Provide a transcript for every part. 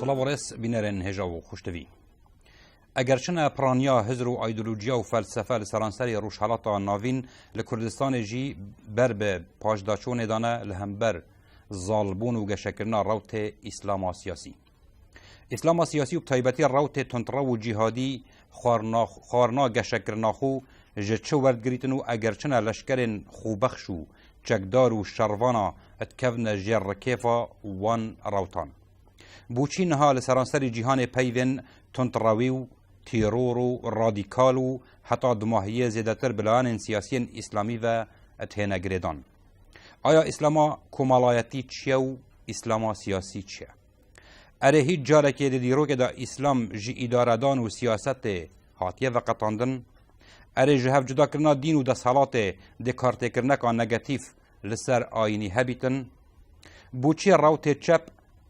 صلاة ورس بینرن هجا و خوشتوی. اگرچنه پرانیا هزر و ایدولوژیا و فلسفه لسرانسری روشحالاتا ناوین لکردستان جی بر به پاجداچون دانه لهمبر ظالبون و گشکرنا روت اسلام سیاسی. اسلام سیاسی و بتایبتی روت تندرو و جهادی خوارنا گشکرنا خو جچو وردگریتن و اگرچنه لشکرین خوبخش و چکدار و شروانا اتکفن جرکیفا وان روتان. بوچی نها لسرانسری جهان پیوین تندروی و تیرور و رادیکال و حتی دماهیه زیادتر بلان سیاسی اسلامی و اتهنه گریدان. آیا اسلاما کمالایتی چیه و اسلاما سیاسی چیه؟ اره هیچ جاره که دیرو که دا اسلام جی اداردان و سیاست هاتیه و قطاندن، اره جهف جدا کرنا دین و دا صلات دکارته کرنک آن نگاتیف لسر آینی هبیتن، بوچی روت چپ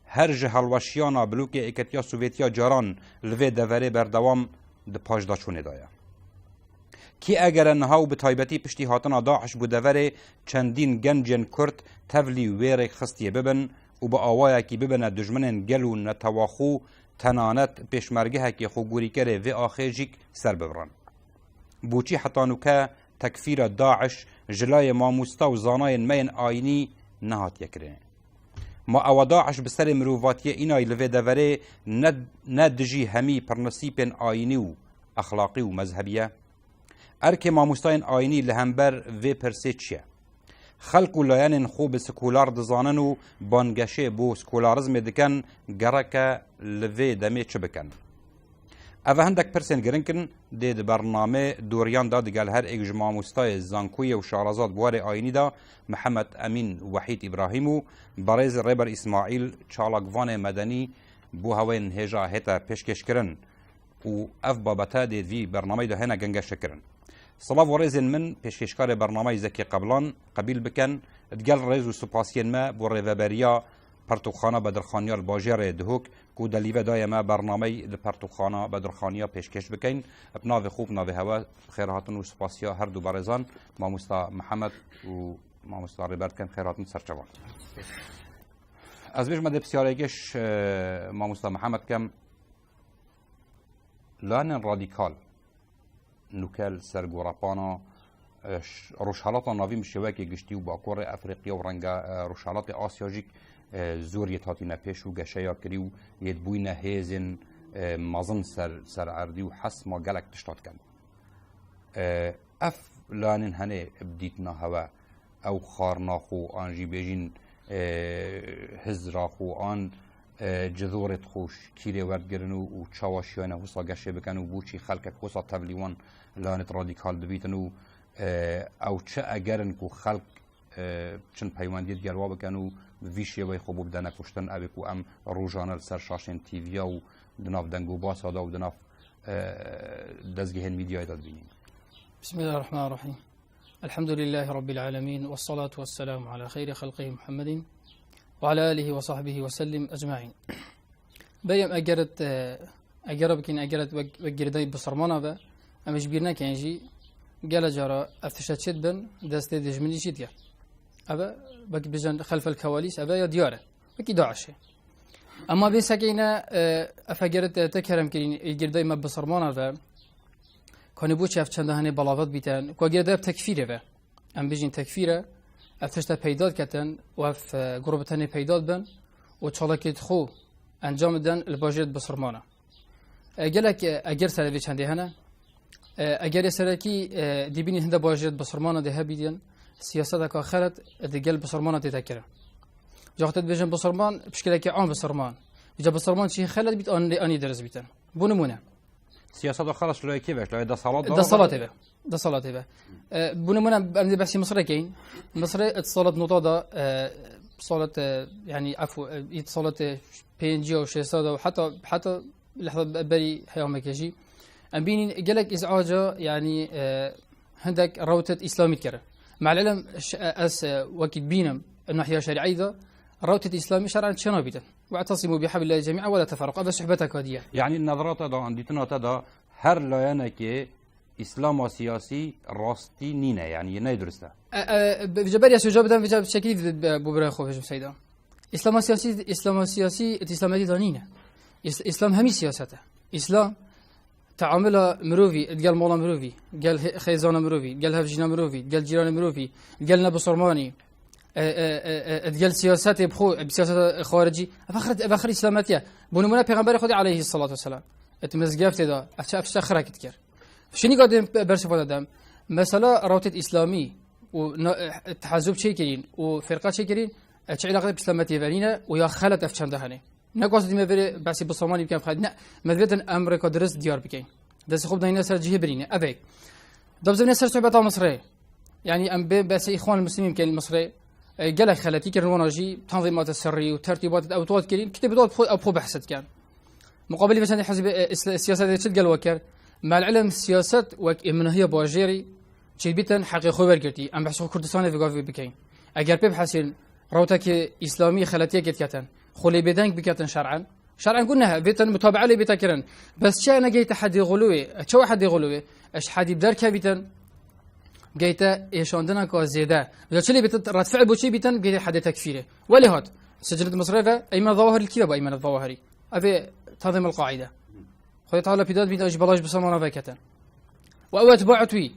هر جهالوشیانا بلوک اکتیا سوویتیا جاران لوی دوره بردوام ده پاجدا چونه دایا. کی اگر انها و بتایبتی پشتی هاتنا داعش بو دوره چندین گنجن کرد تولی ویر خستیه ببن و با آوایا کی ببن دجمنن گلو نتواخو تنانت پیشمرگه کی خوگوری کره و آخیجیک سر ببرن. بوچی حتانو که تکفیر داعش جلای ماموستا و زانای مین آینی نهات یکره. ما او داعش بسر مروفاتیه اینای لوی دوره ندجی همی پرنسیپن آینی و اخلاقی و مذهبیه. ارک ماموستاین آینی لهمبر وی پرسه چیه؟ خلق و لایان خوب سکولار دزانن و بانگشه بو سکولارزم دکن گرک لوی دمه چه بکن؟ اوه هندک پرسین گرنکن دید برنامه دوریان دا دگل هر ایک ماموستای زانکوی و شارزاد بوار آینی دا محمد امین وحید ابراهیم و برز ریبر اسماعیل چالاگوان مدنی بو هوین هجا هتا پیشکش کرن و اف بابتا دید وی برنامه دا هنه گنگش کرن. صلاف ورزن من پیشکشکار برنامه زکی قبلان قبیل بکن دگل ریز و سپاسین ما بو ریوبریا پرتوخانه بدرخانیا باجر دهوک کو دلیوه دایما برنامه د پرتوخانه بدرخانیا پیشکش بکین بناو خوب ناو هوا خیراتن و سپاسیا هر دو برزان ماموستا محمد و ماموستا ریبرت کن خیراتن سرچوان از بیش مده بسیارگش ماموستا محمد کم لان رادیکال نوکل سرگوراپانا روشحالات ناوی مشوکی گشتی و باکور افریقیا و رنگا روشحالات آسیاجیک زوریت هاتی نپیش و گشایا کری و ید بوینه هیزن مازن سر عردی و حس ما گلک تشتاد کن. اف لانن هنه بدیتنا هوا او خارناخو آن جی بیجین هزراخو آن جذورت خوش کیره وردگرن و چاواشیانه حسا گشه بکن و بوچی خلقک حسا تبلیوان لانت رادیکال دبیتن و او چه اگرن کو خلق چند پیوندیت گلوا بکن و ویشی وی خوب بدن کشتن اوی کو ام روزانه سر شاشن تیویا و دناف دنگو باس آدا و دناف دزگهن میدیای داد بینیم. بسم الله الرحمن الرحیم. الحمد لله رب العالمين والصلاة والسلام على خير خلقه محمد وعلى آله وصحبه وسلم أجمعين. بريم أجرت وجردي بصرمانة با أمش بيرنا كينجي قال جرى أفتشت بن دست دجمني شديا أبا بك بجن خلف الكواليس أبا يا دياره بكي داعش أما بين سكينة أفجرت تكرم كرين الجردي ما بصرمانة با كان يبوش أفتشان دهني بلاغات بيتان كوجرد تكفيره با أم بيجين تكفيره افتشت پیداد کتن و اف گروبتنی پیداد بن و چالکیت خو انجام دن الباجرد بسرمانه اگلک اگر سروی چندی هنه اگر سرکی دیبینی هنده باجرد بسرمانه ده بیدین سیاست که آخرت دیگل بسرمانه تذکره جاکت بیشتر بسرمان بشکل که عام بسرمان بیشتر بسرمان چی خلد بیت آنی درس بیتن بونمونه سیاست آخرش لای کی باش لای ده صلاة به بنمونا أنا بحسي مصر كين مصر اتصالات نطادا صلاة يعني عفوا اتصالات PNG أو شيء وحتى لحظة بري حيوم كيجي أم بيني جالك إزعاجة يعني هندك روتة إسلامي كره مع العلم وقت بينم الناحية الشرعية ذا روتة إسلامي شرعا شنو بيتن واعتصموا بحبل الله جميعا ولا تفرقوا هذا صحبتك هدية يعني النظرات هذا عندنا هذا هر لاينا كي اسلام سیاسی راستی نینه یعنی نه درسته بجبر یا سوجا بدم بجبر شکلی ببره خوبش سیدا اسلام سیاسی اسلامتی دانینه إسلام همي سياسته إسلام تعامل مروفي قال مولا مروفي قال خيزان مروفي قال هفجنا مروفي قال جيران مروفي قال نبو صرماني قال سياسات بخو بسياسات خارجي أفخر إسلاماتية بنمونا پیغمبر خدا عليه الصلاة والسلام اتمزقفت دا أفتخر كتكر شنو قاعدين برشف دام مثلا روتة إسلامي وتحزب شيء كرين وفرقات شيء كرين ايش علاقه باسلامتي فالينا ويا خلت افشان دهني نقصد ما بري بس بصومالي بكم خدنا مدريد امريكا درس ديار بكين دس خوب دهنا سر جهه برينا ابي دبزنا سر صعبه مصري يعني ام بس اخوان المسلمين كان المصري قال خلتي كروناجي تنظيمات السري وترتيبات الاوتوات كرين كتب دوت ابو بحثت كان مقابل مثلا حزب السياسه تشد قال وكر مع العلم السياسات ومن هي باجيري شي بيتن حقيقي خبر كرتي ام بحث كردستان في قافي بكين اگر بحثين روتك إسلامية خلتية كتكتن خلي بدنك بكتن شرعا قلنا بيتن متابعة لي بتكرن بس شيء أنا جيت حد يغلوه شو حد يغلوه إيش حد يبدر كبيتن جيت إيش عندنا كزيادة إذا شلي بيت رد فعل بوشي بيتن جيت حد تكفيره ولا هاد سجلت مصرفة أيمن الظواهر الكذب أيمن الظواهري أبي تنظيم القاعدة خذ تعالى بدات بيت أجي بلاش بصمنا فكتن وأوقات بعتوي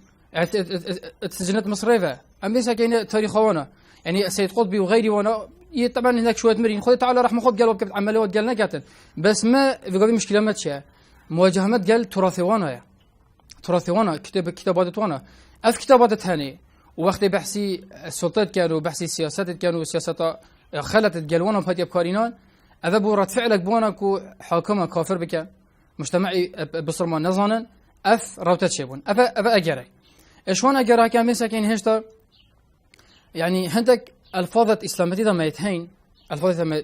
سجلت مصرفة أم ليس كأنه تاريخ وانا يعني سيد قطبي وغيري وانا طبعا هناك شويه مرين خذ تعالى راح مخوب قال وقف عملوات قال نكاتن بس ما في قضيه مشكله ما تشا مواجهات قال تراثي وانا تراثي وانا كتابات وانا اف كتابات ثاني وقت بحثي السلطات كانوا بحثي السياسات كانوا سياسات خلت قال وانا بهدي بكارينان هذا بورات فعلك بوانا كو حاكمه كافر بك مجتمعي بصرمان نظانا اف روتات شيبون افا اجري ايش وانا اجري كان مسكين هشتا يعني عندك الفاظ اسلاميه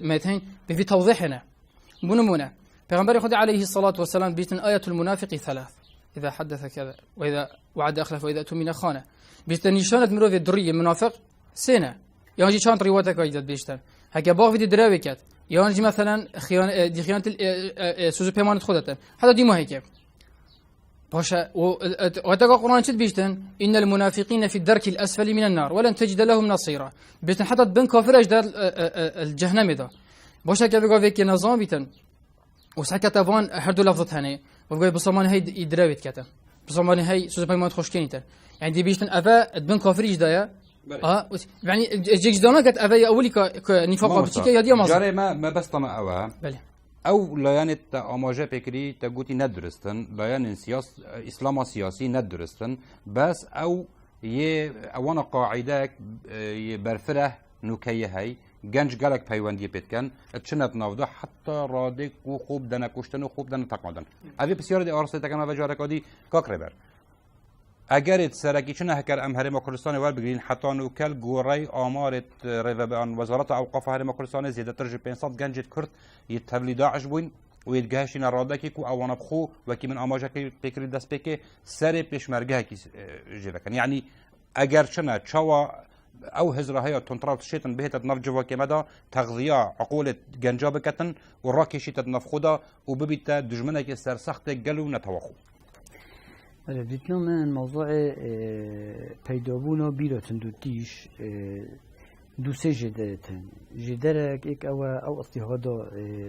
ميتين بفي توضيحنا بنمونه پیغمبر خدا عليه الصلاه والسلام بيتن ايه المنافق ثلاث اذا حدث كذا واذا وعد اخلف واذا اؤتمن خانه بيتن نشانه مروف الدريه منافق سنه يعني شان روايتك ايدت بيشتن هكا باغ في دراويكات يعني مثلا خيانه سوزو بيمانه خودته هذا دي ما هيك باشا وتقرأ قرآن شد بيشتن إن المنافقين في الدرك الأسفل من النار ولن تجد لهم نصيرا بيتن حتى بن كافر أجدار الجهنم ذا باشا كيف يقول فيك نظام بيتن وسكت أفان هردو لفظت هني وقول بصمان هاي يدراويت كتا بصمان هاي سوزا بيمان تخش كينيتر يعني دي بيشتن أفا بن كافر إجدايا يعني جيج دونا كت أفا أولي كنفاق بتشيكا يا دي مصر جاري ما بس طمع أوا بله او لایان آماجه پکری تا گویی ندرستن لایان سیاس اسلام سیاسی ندرستن بس او یه اوان قاعده برفره نوکیه هی گنج گلک پیوندی پیتکن چنت نافده حتی رادک و خوب دن کشتن و خوب دن تقمدن اوی بسیار دی آرسته تکن و جارکادی کاکره بر اگر سرکی چنه هکر ام هرم کردستان ور بگیرین حتی نوکل گوری آمارت روابان وزارت اوقاف هرم کردستان زیادتر جو 500 گنج کرد یتبلی داعش بوین و یتگهشین راده کی کو اوان بخو و کی من آماجه کی فکری دست بکه سر پیشمرگه کی جوکن یعنی اگر چنه چوا او هزره های تنترات شیطن بهت نف جوا که مدا تغذیه عقول گنجا بکتن و راکشیت نف خدا و ببیت دجمنه که سرسخت گلو نتوخو بدنا من موضوع پیدابونا بیراتن دو تیش دو سه جدارتن جدارك ایک او اضطهاد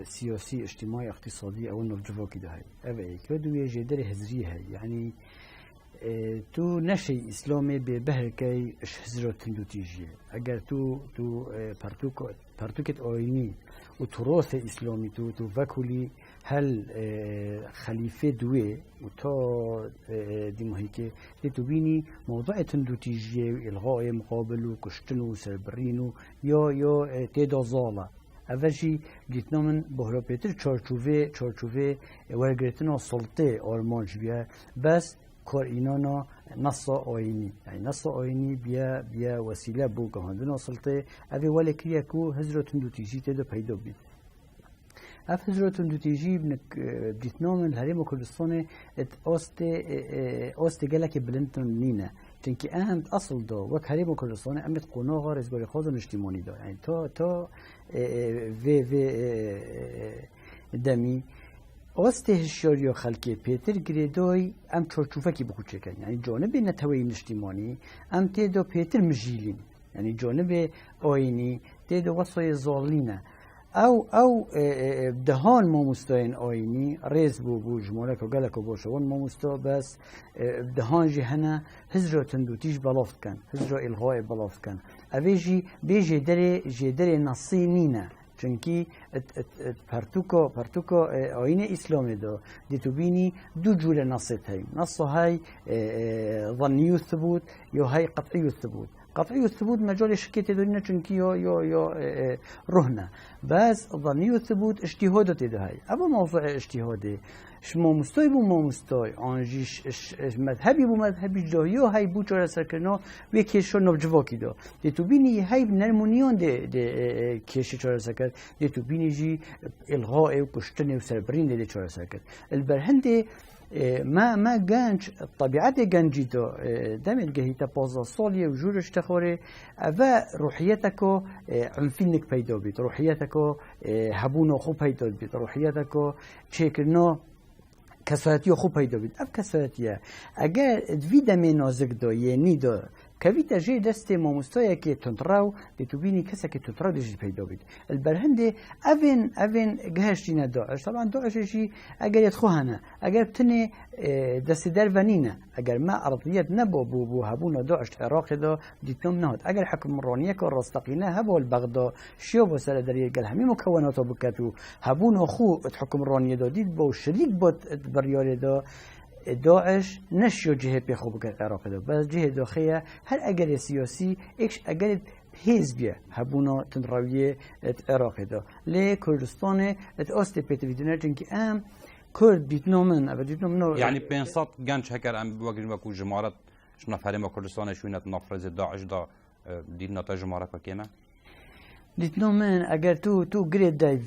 سیاسی اجتماعی اقتصادی او نفجوا كده هاي او ایک و دوی جدار هزری هاي يعني تو نشي اسلامي ببهركي اش هزراتن دو تيجي اگر تو پرتوکت آینی و تراث اسلامی تو وکولی هل خلیفه دوی و تا دیماهی که تو بینی موضوع تندوتیجیه و الغای مقابل و کشتن و سربرین یا تیدا زاله اولی گیتنا من بحرا پیتر چارچوه ورگرتنا سلطه آرمانج بیا بس کار اینانا نص آینی یعنی نص آینی بیا وسیله بو که هندونا سلطه اوی ولی کریه که هزراتون دو تیجی تیدا پیدا بید اف هزراتون دو تیجی بدیتنا من الهرم و کردستان آست گلک بلندتون نینه چونکه اند اصل دا وک هرم و کردستان امت قناغا رزگاری خواد و نشتیمانی دا یعنی تا دمی آست هشیاری خلقی پیتر گریدای ام چارچوفه کی بخود چکن یعنی جانب نتوی نشتیمانی ام تیدا پیتر مجیلین یعنی جانب آینی تیدا وصای زالینه او دهان ما مستوين آيني ريز بو جمالك وقالك وبوشون ما مستوى بس دهان جي هنا هزرو تندو تيج بلافت كان هزرو الغاء بلافت كان اويجي بيجي دري نصي نينا چونکی پرتوکو آیین اسلامی دی تو بینی دو جور نصیت هایی نص های ظنی الثبوت یا های قطعی الثبوت قطعی الثبوت مجال شکیت دارینه چونکی یا رهنه بس ظنی الثبوت اجتهادات ده های اما موضوع اجتهاده شما مستوی بو ما مستوی آنجیش مذهبی بو مذهبی جاهی های بو چاره سرکرنا و کشور نوجواکی دا دی تو بینی های نرمونیان دی کشی چاره سرکر دی تو بینی جی الغاء و کشتن و سربرین دی چاره سرکر البرهند ما گنج طبیعت گنجی دا دمت گهیتا 15 سالیه و جورش تخوره و روحیتکو عنفینک پیدا بید روحیتکو هبونو خوب پیدا بید روحیتکو چکرنا کسایتی خوب پیدا بید اف کسایتیه اگر دوی دمه نازک دا یعنی دا كويتا جي دستي ما مستوى كي تنطراو لتبيني كسا كي تنطراو دي جي بيدو بيد البرهندي أفن جهاش جينا داعش طبعا داعش شي أجر يدخوهنا أجر بتني دستي درفانينا أجر ما أرضيات نبو بو هبونا داعش العراق دا ديتنم نهد أجر حكم مرانية كالرستقينا هبو البغدا شيو بسالة دريه قال همي مكوناتو بكاتو هبونا خو تحكم مرانية دا ديد بو شريك بوت بريالي دا داعش نشيو جهه بيخو بكات العراق دا بس جهه داخلية هر اگر سياسي اكش اگر حزبيه هبونا تنراويه العراق دا لي كردستان اوست بيتفيدنا چونكي ام كرد ديتنومن ابا ديتنومن يعني بينصات جانش هكر ام بوغرين وكو جمارات شنا فريم كردستان شوينت نفرز داعش دا دينا تا جمارات كيما ديتنومن اگر تو گرید دای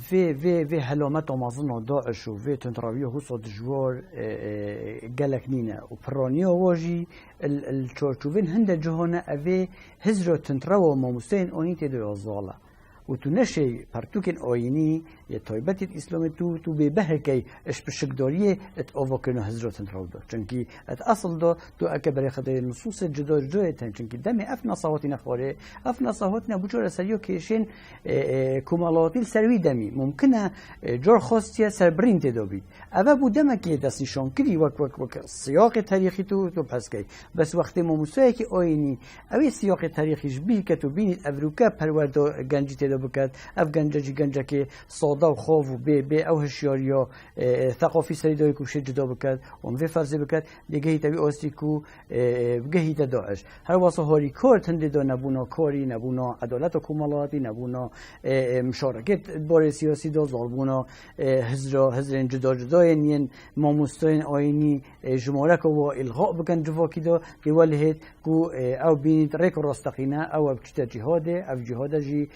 و حلامت آمازون داعش و تنراويه هو صد جوار گلک نینه و پرانیه واجی الچارچوبین هنده جهانه اوه هزر تنراو ماموسین آنی تیدوی ازاله و تو نشی پرتوکن آینی یه تایبت اسلام تو به بهرکی اش بشکداریه ات آواکنه هزر تنراو دا چونکی ات اصل دا تو اکبر خدای نصوص جدا تن چونکی دم اف نصاوتی نخواره اف نصاوتی نبوچور سریو کشین کمالاتی سروی دمی ممکنه جار خاصیه سربرین تدابید اول بودم که دست نشان کردی وک سیاق تاریخی تو پس کی بس وقتی ما موسیقی که آینی اوی سیاق تاریخیش بی که تو بینید افریقا پرورده گنجی تدا بکرد اف گنجا که صاده و خوف و به او هشیاریا ثقافی سری داری کوشه جدا بکرد اون وی فرض بکرد دیگه هیتوی آستی کو بگه داعش هر واسه هاری کار تنده دا نبونا کاری نبونا عدالت و کمالاتی نبونا مشارکت بار سیاسی دا ظالبونا هزر جدا یعنی ماموستاین آینی جمارک و الغاء بکن جواکی دا که ولهد کو او بینید ریک راستقینه او بچتا جهاده او جهاده جی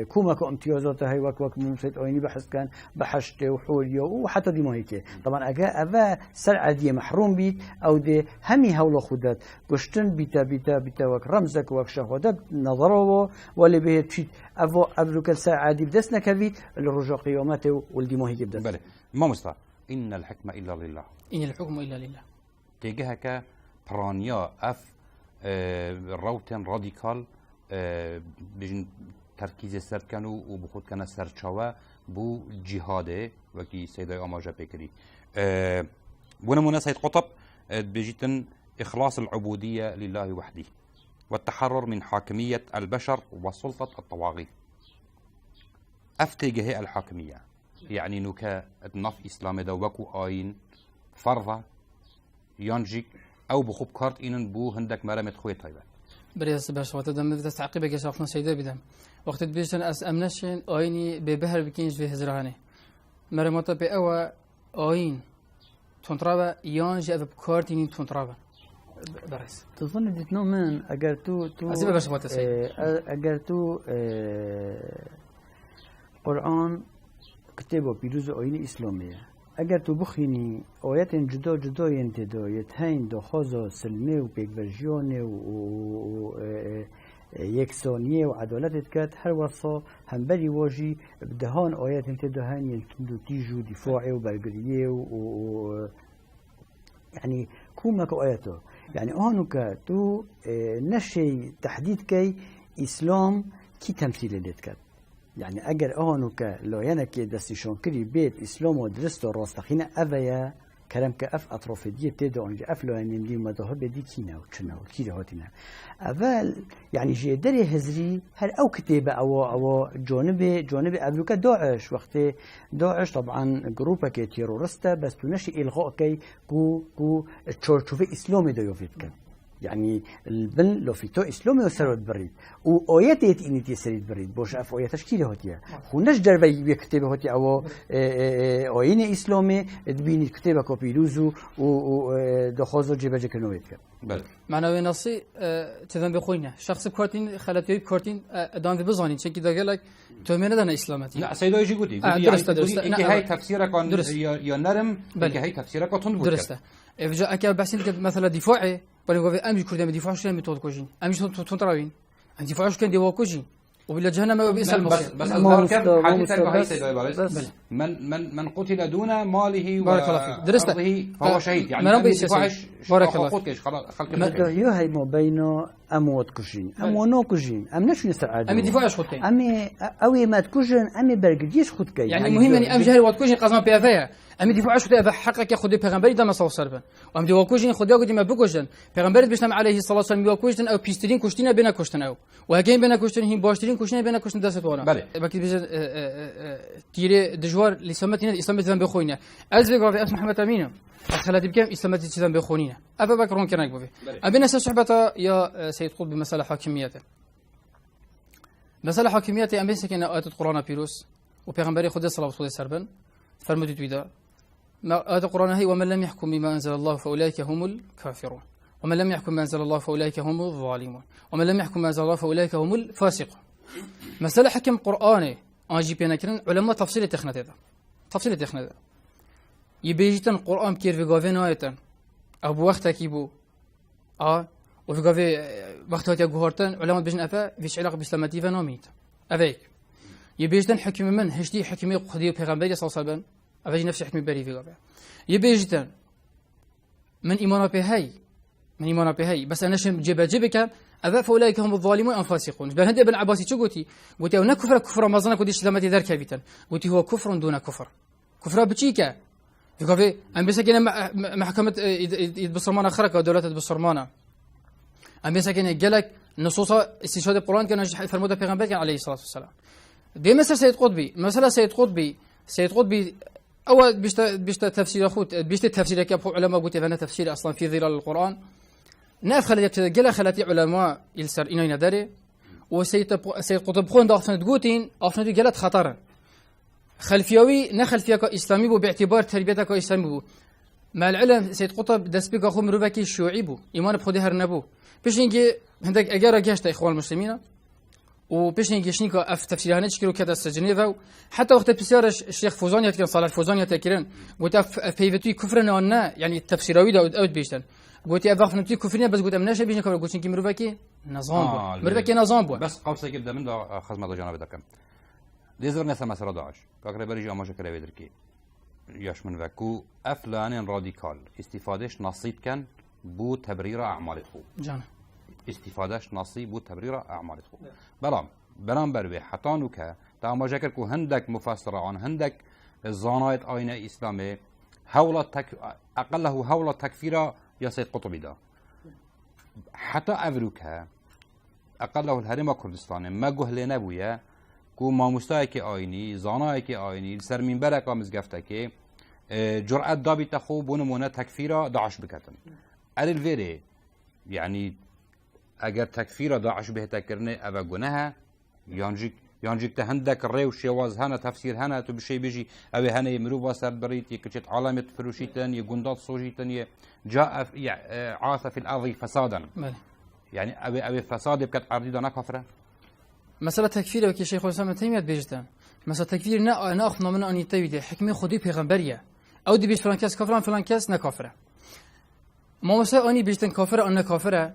كومك امتيازات هاي وك ممسد آيني بحث كان بحشت وحورية وحتى دي ما هيك طبعا أجا سر عادية محروم بيت أو دي همي هولا خدات قشتن بيتا وك رمزك وك شهادة نظره واللي به تشيت أبروك السر عادي بدسنا كبيت الرجاء قيامته والدي ما هيك بدس بله ما مستع إن الحكمة إلا لله إن الحكم إلا لله تيجهك برانيا روتن راديكال بجن ترکیز سرد کنو و بخود کنه سرچاوه بو جهاده وکی سیدای آماجه بکری ونمونه سيد قطب بجيتن إخلاص العبودية لله وحده والتحرر من حاكمية البشر وسلطة الطواغيت أفتيجه الحاكمية يعني نوكا نف إسلام دا وكو آين فرضة ينجيك أو بخوب كارت إنن بو هندك مرمت خوي طيبة بريس باش وقت دم بدأت تعقيبك يا شيخنا سيدا بدم وقت بيجن أمنشين آيني ببهر بكينج في هزرانه مرمطة بأوا آين تنطرابا يانجي أبا بكارتيني تنطرابا بريس تظن ديتنو من أجر تو أزيب باش وقت سيد أجر تو قرآن كتابه بيروز آين إسلامية اگر تو بخینی آیت جدا انتدا یتهین دا خوزا سلمه و پیگورژیانه و یکسانیه و عدالتت کرد هر وصا هم بری واجی بدهان آیت انتدا هن یلتندو تیجو دفاعه و برگریه و يعني كومك آياته يعني آنوكا تو نشي تحديد كي إسلام كي تمثيل لديت كد يعني أجر أهونك لو ينك دستيشون كري بيت إسلام ودرست الرستخينة أذيا كلام كأف أطراف دي تدو أنج أف لو أن دي مذهب دي كينا وشنا وكيري هاتنا أول يعني جدري هزري هل أو كتابة أو جانب أبلوك داعش وقت داعش طبعا جروبا كتيرورستا بس بنشي إلغاء كي كو تشوف إسلامي دا يوفيتك يعني البن لو في تو إسلامي وسرود بريد وآيات إني تسريد بريد باش أف آيات تشكيله هاتيا خونش در بكتابه هاتي أو آيين إسلامي تبيني كتابه كوبيلوزو ودخوزو جيبه جكنويت كم. بله. معنوي نصي تذن بخوينا شخص بكارتين خلاتي بكارتين دان بزانين شكل دقيقة تومينا دنا إسلامتي. لا سيدو يجي قولي. درست. إنك هاي تفسيرك عن يا نرم. إنك هاي تفسيرك عن درست. إذا أكيد بحسين مثلا دفاعي ولكن أمي كردي دفاعش كان متود كوجين أمي تنتراوين عن دفاعش كان دوا كوجين وبلا جهنم وبئس المصير بس الكم حديثك هاي سيدو يبارز من قتل دون ماله وأرضه فهو شهيد يعني دفاعش بارك الله خلق يو هاي ما بين أموات كوجين أمونو كوجين أم نشون سعادة أمي دفاعش خد كين أمي أوي ما تكوجين أمي برجديش خد كين يعني مهم أني أمي جهل وات كوجين قزمان بيافيا أمي دفاعش خد حقك يا خدي پیغمبری دم صلى الله عليه وسلم وأمي دوا كوجين خدا قدي ما بكوجن پیغمبری بيشتم عليه الصلاة والسلام دوا كوجن أو بيسترين كوشتين بينا كوشتن أو وهكين بينا كوشتن هي باشترين كوشتين بينا كوشتن دست وانا بكي بيجن تيري دجوار لسمتنا الإسلام تزن بخوينا أزبق في اسم محمد أمينه خلاتي بكم إسلام تزن بخونينا أبا بكرون كنا يقبل أبينا صحبته يا سيد قطب بمسألة حاكميته مسألة حاكميته أم بينسك إن آيات القرآن بيروس وبيغمبري خد الصلاة والسلام سربا فرمودي تويدا آيات القرآن هي ومن لم يحكم بما أنزل الله فأولئك هم الكافرون ومن لم يحكم بما أنزل الله فأولئك هم الظالمون ومن لم يحكم بما أنزل الله فأولئك هم الفاسقون مسألة حكم قرآني أجي بينا كرن علماء تفصيل تخنة يبيجتن قرآن كير في قافين آيتن أو بوقتك يبو وفي قافي وقتها تجوهرتن علماء بيجن أفا فيش علاقة بإسلامتي فناميت أفيك يبيجتن حكم من هشتي حكمي قدير بيغمبري صلى الله عليه وسلم أفيج نفس حكمي بري في قافي يبيجتن من إيمانا بهاي بس أنا شم جبك أذا فأولئك هم الظالمون الفاسقون بل هندي ابن عباسي شو قلتي أو نكفر كفر ما ظنك وديش لما تذكر كبيتا قلتي هو كفر دون كفر بتشيكا في كافي أم بيسكن محكمة يتبصرمانا خرق ودولة تبصرمانا أم بيسكن جلك نصوص استشهاد القرآن كان في المدة پیغمبر كان عليه الصلاة والسلام دي مثل سيد قطبي أول بيشت تفسير أخوت بيشت تفسير كابو علماء قلت أنا تفسير أصلا في ظلال القرآن ناف خلت جل خلتي علماء يلسر إنه يندري وسيد قطب خون داخل تقولين أفنى جلت خطرا خلفيوي نخلفيك إسلامي بو باعتبار تربيتك إسلامي بو مع العلم سيد قطب دسبك أخو مروبك الشيوعي بو إيمان بخده هرنبو بيش نيجي هندك أجارة جاشت إخوان المسلمين وبيش نيجي شنيكو أف تفسيرها نشكلو كذا السجنيفا حتى وقت بسيار الشيخ فوزان يتكلم صالح فوزان يتكلم قلت في كفرنا ونا يعني التفسيراوي دا أود بيشتن قلت أفاق نبتي كفرنا بس قلت أمناش بيجي كفر قلت نكمل مروبك نظام بو بس قوسك يبدأ من دا خدمة جانب دكم ديزر نسا مسألة داعش كاكري بريجي أماشا كريوي دركي ياش من وكو أفلان راديكال استفادش نصيب كان بو تبرير أعمال خو جانا استفادش نصيب بو تبرير أعمال خو بلام بروي حتانو كا تا أماشا كركو هندك مفسر عن هندك الزانايت آينة إسلامي أقله هولة تكفيرا يا سيد قطبي دا حتى أفروكا أقله الهرم كردستان ما جهل نبويا کو ماموستایکی آینی زانایکی آینی سر منبر کامز گفته که جرأت دابی تخو بونمونه تکفیر داعش بکردن ارل ویره یعنی اگر تکفیر داعش بهتا کرنه اوه گناه یانجیک ته هندک ریو شواز هنه تفسیر هنه تو بشی بجی اوه هنه یمرو باسر برید یکچت علامت فروشیتن یگندات صوجیتن جاء عاث في الارض فسادا يعني اوه فساد بکت ارضی دا نکافره مسألة تكفير وكي شيخ الإسلام ابن تيمية بيجتن مسألة تكفير نأخذ من أن يتويده حكمي خدي بيغمبرية أو دي بيش فلان كاس كافران فلان كاس نكافرة ما مسألة أني بيجتن كافرة أن كافرة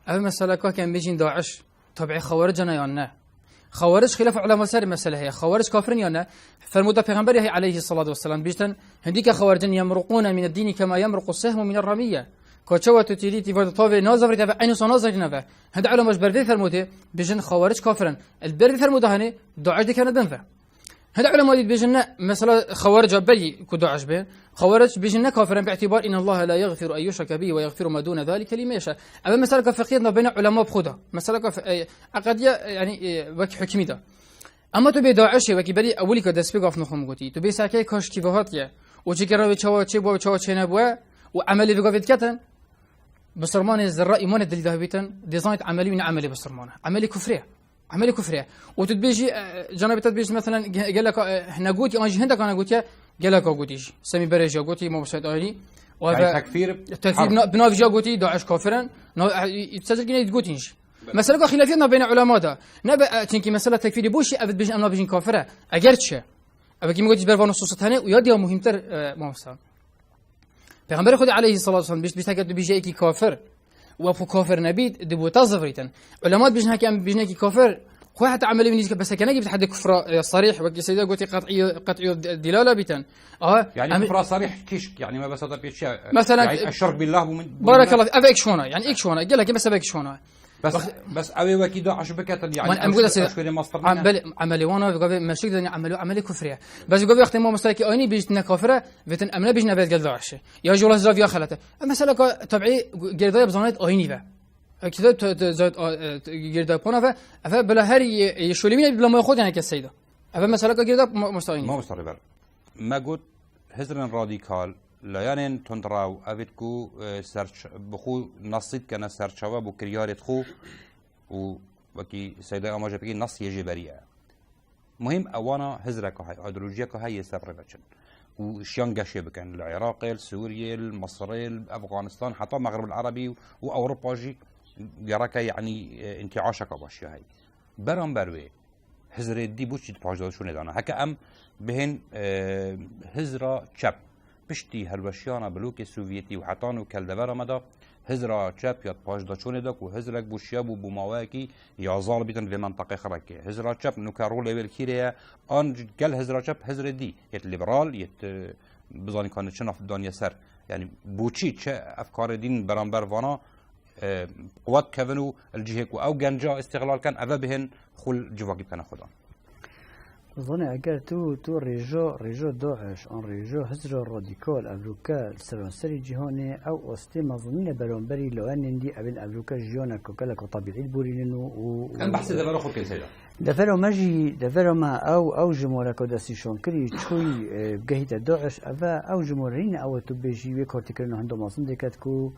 أو مسألة كان بيجين داعش طبعي خوارجنا يانا خوارج خلاف علماء سر مسألة هي خوارج كافرين يانا فالمدة بيغمبرية عليه الصلاة والسلام بيجتن هنديك خوارجن يمرقون من الدين كما يمرق السهم من الرمية كوتشوا تتيري تيفا طاوي نازفري تبع عين صنازري نفا هذا علماء بربي فرموته بيجن خوارج كافرا البربي فرموده هني داعش دي كان بنفع هذا علماء بيجن مثلا خوارج بلي كداعش به خوارج بيجن كافرا باعتبار ان الله لا يغفر ان يشرك به ويغفر ما دون ذلك لمن يشاء اما مساله فقهيه بين علماء بخدا مساله عقديه يعني وك حكمي ده اما تو بداعش وكي بلي اولي كدس بيقف نخم قوتي تو بيساكي كاش كيفهاتيه وجيكرا بتشوا تشبو تشوا تشنبوا وعملي بقفت كتن بصرمان الزراء إيمان الدليل ذهبيتن ديزاين عملي من عملي بصرمانه عملي كفرية وتتبيجي جناب تتبيج مثلا قال لك احنا قوتي انا هندك انا قوتي قال لك قوتيش سامي بريجا قوتي ما بسيط اهلي يعني تكفير بناف جا قوتي داعش كافرا يتسجل كنا قوتيش مسألة خلافيتنا بين علماء ده نبا تنكي مسألة تكفير بوشي ابد بيجن امنا بيجن كافرة اجرتش ابد كي قوتي برفان نصوص هنا ويادي مهمتر ما مسا پیغمبر خود علیه الصلاة والسلام بیشتر که بیجه کی کافر و ابو کافر نبید دبو تظفریتن علماء بیجنه که بیجنه کی کافر خو حتى عملي بنيز بس كان يجي حد كفر صريح وقت سيدا قلت قطعي دلاله بيتن يعني كفر صريح كشك يعني ما بس هذا بيشيء مثلا يعني الشرك بالله بارك الله افيك شلونه يعني ايك شلونه قال لك بس افيك شلونه بس ابي وكيد عشبكات يعني انا بقول عملي وانا بقول ماشي كده عملي كفريه بس يقول وقت ما مسلكي اني بيجتنا كافره بتن امنا بيجنا بيت قال داعش يا جوله زاف يا خلته مساله تبعي قردايه بزانيت ايني با كتاب زاد قردايه بونا فا بلا هر يشوليمين بلا ما ياخذ يعني كسيده افا مساله قردايه مستعين ما مستربر ما قلت هزرن راديكال لا يعني تندراو أبدكو سرچ بخو نصيد كنا سرچوا بو كريارت خو و وكي سيدا أماجة بكي نص يجي بريئة مهم أوانا هزرك هاي أيديولوجيك هاي يسر بچن وشيان قاشي بكن العراق سوريا مصر أفغانستان حتى المغرب العربي وأوروبا جي يراك يعني انتعاشك باشي هاي برام بروي هزر دي بوشي تباجدال شو ندانا هكا أم بهن هزرا چپ پشتی هلوشیانا بلوک سوویتی و حتانو کلدبر مدا هزرا چپ یاد پاشداچونه دک و هزرک بوشیاب و بوماواکی یازال بیتن و منطقه خرکه هزرا چپ نکارول اول کیره آن گل هزرا چپ هزر دی یت لیبرال یت بزانی کانه چه نفت دانیه سر یعنی بوچی چه افکار دین برانبر وانا قوات کونو الجهک و او گنجا استقلال کن اوه بهن خول جواقی بکنه خدا ظني اگر تو رجو داعش ان رجو هزر راديكال ابروكا سرانسري جهاني او استي مظنين بلونبري لو ان دي ابن ابروكا جيونا كوكلك طبيعي بورينو و كان بحث دبر خو كل سيدا دفرو ما او جمهورك دسيشون كري تشوي بجهيت داعش افا او جمهورين او تبجي وكارتيكرن عندهم اصلا ديكاتكو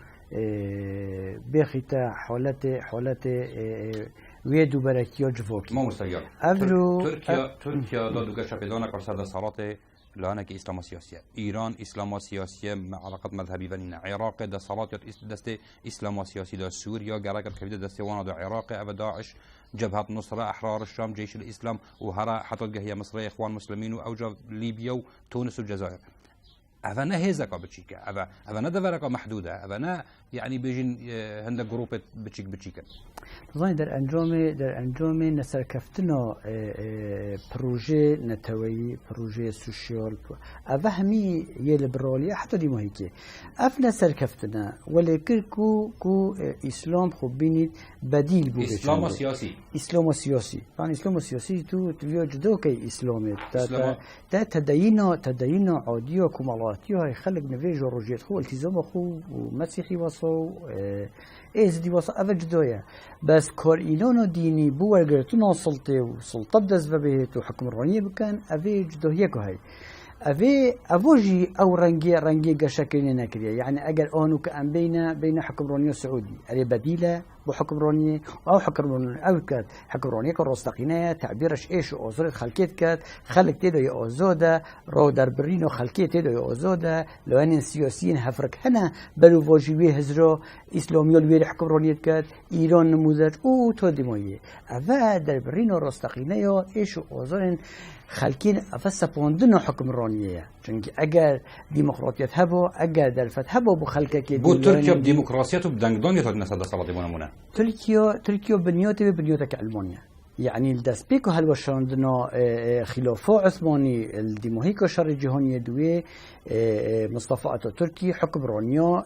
بخيتا حالات ويدو بركيا جفوك ما مستقر ابرو تركيا دادوگه شپیدانه کار سر صلات لانك اسلام سياسيه ايران اسلام سياسيه مع علاقات مذهبي بين عراق ده صلات دست اسلام سياسي ده سوريا جراكت كبيده دست وانا ده عراق ابا داعش جبهه نصره احرار الشام جيش الاسلام وهرا حتى هي مصر اخوان مسلمين واوجه ليبيا وتونس والجزائر أفنا هيزك بتشيكا أفنا دفرك محدودة أفنا يعني بيجين هند جروب بتشيك طبعا در انجام نسر كفتنا بروجي نتوي بروجي سوشيال أفهمي يلبرالية حتى دي مهيكي أفنا سر كفتنا ولكن كو إسلام خبيني بديل بو إسلام سياسي يعني إسلام سياسي تو تبيوجدو كي إسلامي تا تدين عادية كمالاتية هاي خلق نفيجو رجيت خو التزام خو ومسيحي وصو ازدي وصو أفجدويا بس كار إيلانو ديني بو ورقرتو سلطة وسلطة بدز ببهت وحكم الرانية بكان أفجدو هيكو هاي أفوجي أو رنجي قشاكيني ناكريا يعني أجل أنو كأن بين حكم رانية السعودي أري بديلة بحكم رانية أو حكم رانية أو كات حكم رانية كروستقينية تعبيرش إيش أوزر خلكيت كات خلك تدو يأوزودا رو در برينو خلكيت تدو يأوزودا لو أن السياسيين هفرك هنا بلو فوجي هزرو إسلامي الوير حكم رانية كات إيران نموذج أو تودي مويه أفا در برينو روستقينية إيش أوزرين خلكين أفسبوندنو حكم رانية چونك أجر ديمقراطية هبو أجر دلفت هبو بخلكك بو تركيا بديمقراطية بدنگدان يتد نسد صلاة بونمونه تركيا بنيوتك ألمانيا يعني الدسبيكو هالوشاندنا خلافة عثماني الديموهيكو شر جهانية دوي مصطفى أتاتوركي حكم رانيا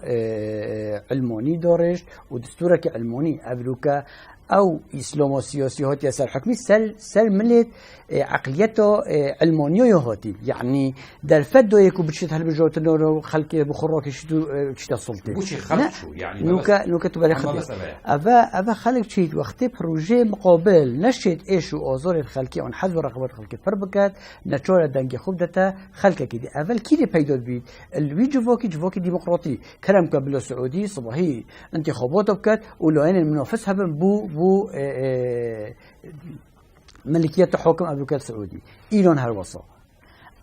علماني دارش ودستورك علماني أبروكا أو إسلام سياسي هاتي أسر حكمي سر ملت عقليته علمانية يهاتي يعني در فدو يكو بتشت هالبجوت النور خلق بخراك شتى السلطة بوشي خلق شو يعني نوكا تبالي خدمة أبا خلق شيء وقت بروجي مقابل نشيت إيش وآزار الخلقي عن حزب رقابات خلقي فربكت نشور دنجي خوب دتا خلقه كده أول كده بيدود بيد الوي جواكي ديمقراطي كرم قبل سعودي صباحي انتخابات بكت ولوين المنافس هبن بو ملكية حكم أمريكا السعودي إيران هالوصا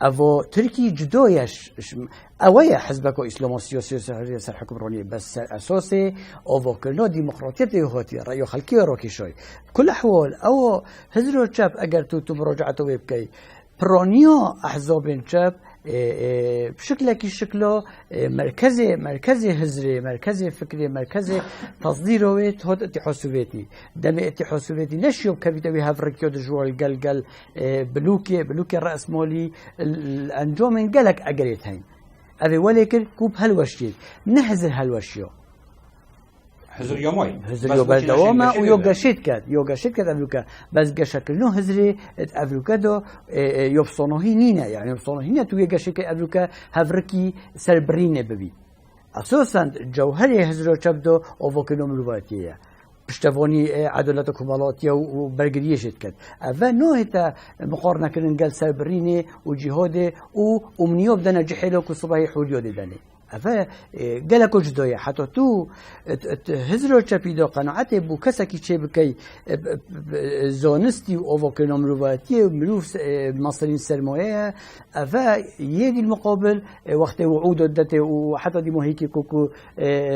أو تركي جدايش أويا حزبك إسلام سياسي سر حكم راني بس أساسي أو كنا ديمقراطية يهاتي رأي خلقي راكيشاي كل أحوال أو هزرو تشاب أجر تو مراجعته ويبكي برانيا أحزاب تشاب بشكل شكله مركزي هزري مركزي فكري مركزي تصديره هاد اتحاد السوفيتي دم الاتحاد السوفيتي نشيو كبيتوي هافركيو دجوال قال بلوكي الرأسمالي الانجام من قالك اجريت هين ابي ولكن كوب هالوشيت نحزر هالوشيو هزر يومي هزر يوم دوما ويوغا شيتكات أمريكا بس جشكل نو هزري أمريكا دو يبصنوهي نينا يعني يبصنوهي نينا توي جشكل أمريكا هفركي سربرينه ببي أساسا جوهري هزرو شبدو أو فوكينو ملواتية بشتفوني عدالة كمالاتية وبرجرية شتكت أفا نوع تا مقارنة كرن قال سربرينه وجهاده ومنيوب دنا جحيلو كصباحي حوليو داني أفا قالك جدايا حتى تو هزرو چپیدا قناعت بو کسا کی چه بکی زانستی و اوواکن امروواتی و مروف مصرین سرمایه أفا يدي المقابل وقت وعود دته وحتى دي مهيكي كوكو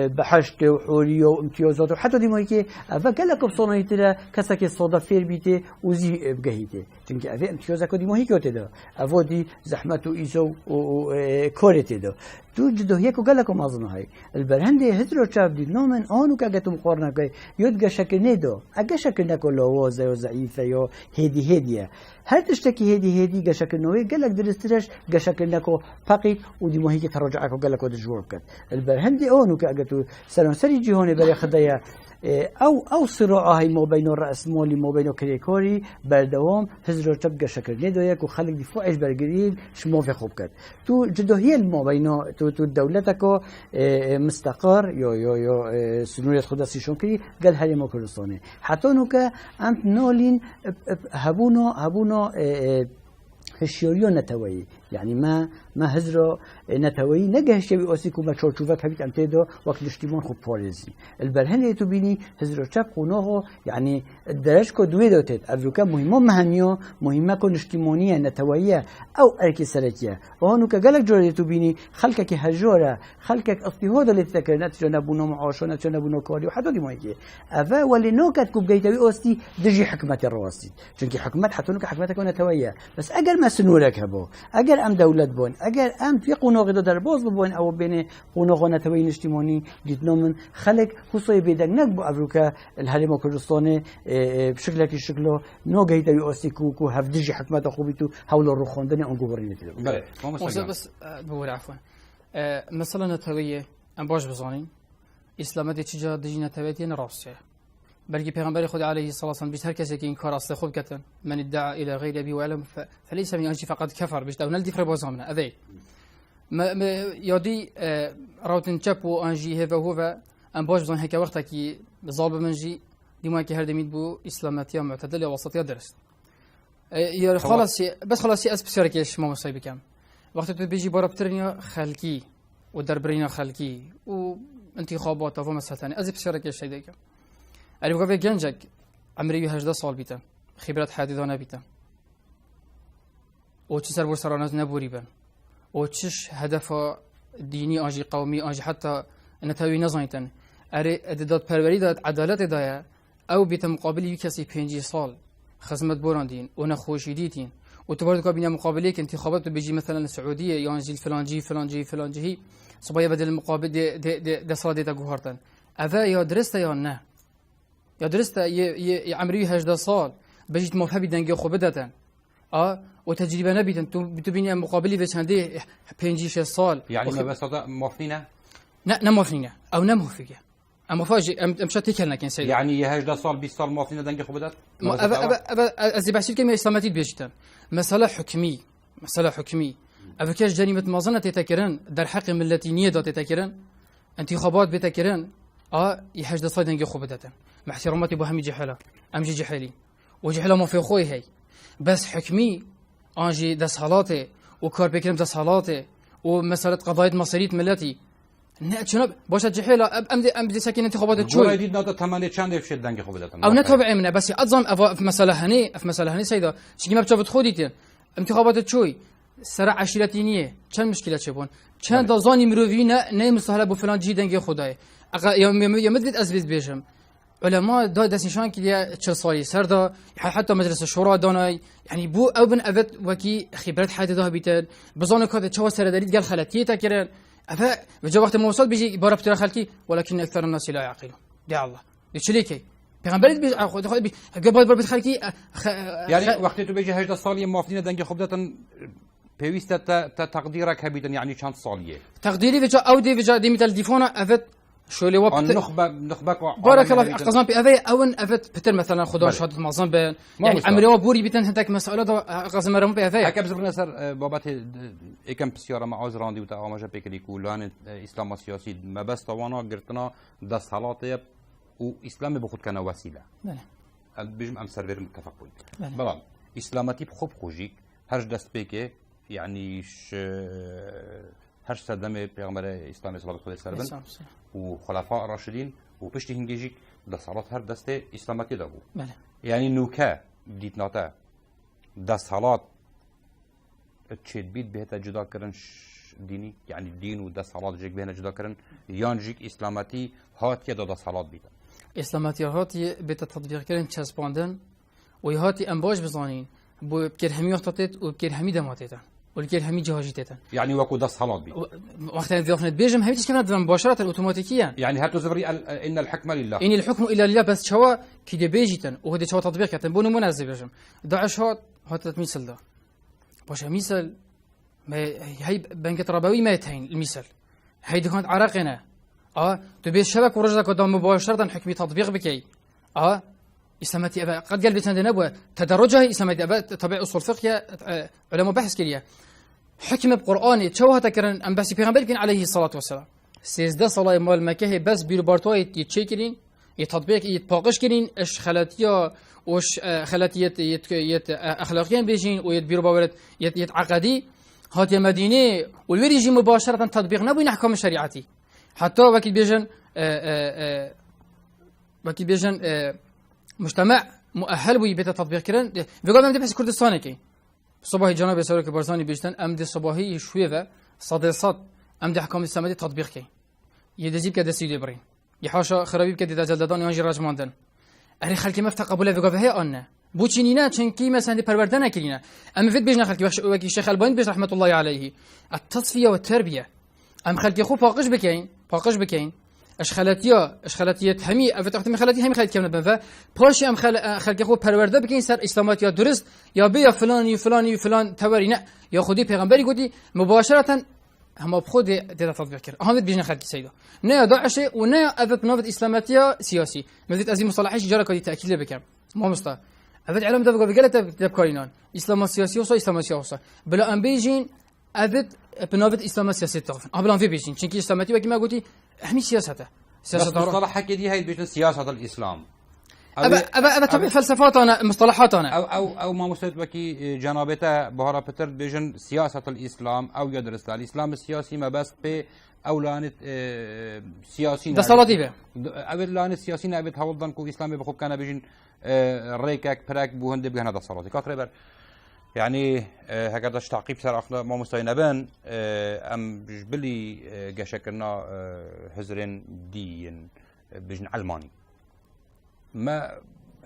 بحشت وحورية وامتيازات وحتى دي مهيكي أفا قالك بصنعي ترى كسا کی صدا فير بيته وزي بجهيته چونك أفا امتيازك دي مهيكي تدا أفا دي زحمت و إيزو وكوري تدا تو جدوهية کو قالكم أظن هاي البرهندي هترو شاب دي نومن آنو كأجتو مقارنة كي يود شكل ندو أجا شكل نكول لوازة وضعيفة يو هدية هر تشتكي هدي شكل نوي قالك درسترش شكل نكو فقط ودي ما هي تراجعك وقالك ود جواب كت البرهندي آنو كأجتو سلام جهاني بري خدايا أو صراع هاي ما بين الرأسمالي ما بين كريكوري بردوام هزرو تبقى شكل ندويك وخلق دفاعش برجريل شما في خوب كت تو جدوهية ما بين تو دولتكو مستقر يو سنوية خدا سيشون كري قال هاي ما كردستاني حتى نوكا أنت نولين هبونو هشيوريو نتوي يعني ما هزرو نتوي نجه شبي أوسيكو ما شوفك هبيت أمتدو وقت الاجتماع خب باريزي البرهن تبيني هزرو شاب قناه يعني الدرج كدوي دوتت أفريقيا مهمة كون اجتماعية نتوية أو أركي سرقية وهنو كجلك جوري تبيني خلقك هجورة خلقك اضطهاد اللي تذكر نتجا نبونا معاش نتجا نبونا كاري وحتى دي مايكي أفا ولي نوكت كوب جيتوي أوستي دجي حكمة الرواسي چونكي حكمة حتى نوك حكمتك نتوية بس أجر ما سنورك هبو أجر أم دولة بون أجر أم في قناغ در باز بون أو بين قناغ نتوي اجتماعي ديتنا من خلق خصوصي بيدك نكبو أفريقيا الهلمة كردستان بشكل شكله نوجه يتوي أوستيكو كو هفدجي حكمة خوبيتو حول الرخاندني أنجو برينتي. بس بقول عفوا مثلا نتوية أم باش بزانين إسلام دي تجا دجي نتويتي نراسية بلكي پیغمبر خدا عليه الصلاة والسلام بیشتر هر کسی که این کار اصل خوب کردن من ادعى الى غير ابي وعلم فليس من انجي فقط كفر بیشتر اون الدفر بازامنا اذي ما يادي راوتن چپ و انجي هوا هو ام باش بزن هيك وقتا کی ظالب منجي ديما کی هر دمید بو اسلامتيه معتدله وسطيه درست يا خلاص اس بسيار كيش ما مصيب كم وقت بيجي برابترنيا خلقي ودربرينا خلقي وانتخابات و مثلا از بسيار كيش شي ديك أنا بقول جنجك عمري 18 سال بيته خبرة حديثانة بيته وتش سر برسرانات نبوري بن وتش هدف ديني أجي قومي أجي حتى نتوي نزايتن أري أداد پروری عدالت دايا أو بيته مقابل يكسي 5 سال خدمت براندين ونخوشي ديتين وتبارك بين مقابلك انتخابات بيجي مثلا السعودية يانجي فلانجي صبايا بدل المقابل دي صلاة دي تجوهرتن أذا يا درست يا نه يا درست عمري 18 سال بجيت موفى دنگي خو بدتن وتجربه نبيتن تو بيني مقابلي في عندي 5 سال يعني ما بس موفينا نموفينا او نموفيا اما فاجئ امشى تكلنا كان سيد يعني يهجد صال 20 سال موفينا دنگي خو بدت ازي بحث كلمه اسلامتي بيجتن مساله حكمي افكاش جريمه مظنه تتكرن در حق ملتينيه دات تتكرن انتخابات بتكرن يهجد صال دنگي خو بدتن مع احتراماتي بو همي جحله امجي جحلي وجحله ما في خوي هي بس حكمي انجي ده صلاته وكار بكرم ده صلاته ومساله قضايا مصيريه ملتي شنو باش جحيله ام ساكن انتخابات شوي جديد ناطه 8 چند فشل دنگي خو بدتن او نتابع منه بس اظن في مساله هني سيدا شي ما بتشوف خوديتين انتخابات شوي سرع عشيرتينيه كان مشكله شبون كان دازاني مروفينا نه مستحيل ابو فلان جي دنگي خداي يوم مدت ازبيز بيجم علماء داس نشان كده 40 سالي سردا حتى مجلس الشورى داناي يعني بو او بن افت وكي خبرات حادثه بيتن بزانه كذا تشوا سرداريت قال خلاتيه تكرن افا بجا وقت ما وصل بيجي بارا بتر خلتي ولكن اكثر الناس لا يعقلون يا الله ليش پیغمبر بي قبل بر بتخلكي يعني وقت تو بيجي هجده ساليه موافقين دنگي خبدتن بيويست تقديرك هبيدن يعني چند ساليه تقديري وجا او دي وجا دي مثل ديفونا افت شو اللي وقت نخبك بارك الله فيك قصان بي افي اون افت بتر مثلا خدا شهاده معظم بين يعني عمري بوري بيتن هندك مساله قصان مرم بي افي هكا بزرنا سر بابات اكم بسياره مع ازراندي وتا اماجه بيكلي كولان اسلام سياسي ما بس طوانا قرتنا ده صلاه واسلام بخود كان وسيله بله بيجم ام سيرفر متفق بلان اسلامتي بخوب خوجيك هرج دست بيكي يعني هر سدمه پیغمبر اسلام صلی الله علیه و سلم و خلفاء الراشدين و پشتی هنگیجی د صلات هر دسته اسلامتی دابو بله یعنی نوکه دیت ناتا د صلات تشید بيت بهتا جدا کرن دینی یعنی دین و د صلات جک بهنا جدا کرن یان جک اسلامتی هاتی د صلات بیت اسلامتی هاتی بیت تطبیق کردن چسباندن و هاتی انباش بزانین بو بکر همی وقتت و بکر همی دماتتن والكير همي جهاجيتن يعني وكو ده صلاة بي وقت ذوقنا بيجم همي تشكلنا مباشرة اوتوماتيكيا يعني هاتو زبري ان الحكم لله ان الحكم الى لله بس شوا كي بيجيتن وهدي شوا تطبيق كتن بونو مناسب بيجم داعش هات مثل ده باش مثل ما هي بنك ربوي ما يتهين المثال هي كانت عراقنا تبي شبك ورجلك قدام مباشرة حكمي تطبيق بكي اسلامتي قد قال بيتنا نبوه تدرجها اسلامتي طبيعي اصول فقه علماء بحث كليه حكم القرآن تشوه تكرن ام بس پیغمبر كن عليه الصلاه والسلام 13 صلاه مال مكه بس بيربارتو يتشكرين يتطبيق يتباقش كرين اش خلاتيا وش خلاتيات يت اخلاقيا بيجين ويت بيرباورت يت عقدي هات المدينه والوريجي مباشره تطبيق نبوي احكام شريعتي حتى وكيل بيجن مجتمع مؤهل بوي بيت تطبيق كرن بيقول من بحث كردستان كي صباحي جناب سورك برزاني بيجتن امد صباحي شويه صديصات امد احكام السمادي تطبيق كي يدزيب كده سيدي برين يحاشا خرابيب كده جلدان يانجي راجماندن اري خلكي مفت قبول بيقول هي انا بوچينينا چنكي مثلا پروردن كلينا ام فيت بيجنا خلكي وكي شيخ الباني بيج رحمه الله عليه التصفيه والتربيه ام خلكي خو فاقش بكين اشخالاتيات همي افتحت من خالاتي همي خالتي كم نبنفا باشي ام خلق خو پرورده بكين سر اسلامات يا درست يا بيا فلان تورينا يا خودي پیغمبري قدي مباشره هم بخود دي تطبيق كر هم بيجنا خلقي سيدا نه داعش ونا افت نوفت اسلاماتيه سياسي مزيد ازي مصطلحات جرى كدي تاكيد بكم ما مستا افت علم ده بقولت بكارينان اسلام سياسي وصا اسلام سياسي بلا ام بيجين افت بنوفت اسلام سياسي تقف قبل في بيجين چنكي اسلاماتي وكما قلتي اهمي سياسته مصطلح كدي هاي بيجن سياسه الاسلام أبا تبع فلسفاتنا مصطلحاتنا او ما مسد وكي جنابته بهارا بتر بيجن سياسه الاسلام او يدرس الاسلام السياسي ما بس به اولانت سياسيين ده صلاتي به اولانت سياسيين ابي تهولدن كو اسلامي بخوب كان بيجن ريكك براك بو هند بهنا ده صلاتي كاتربر يعني هكذا تعقيب سر اخنا ما مستينبان ام جبلي قشكرنا حزرين دين بجن علماني ما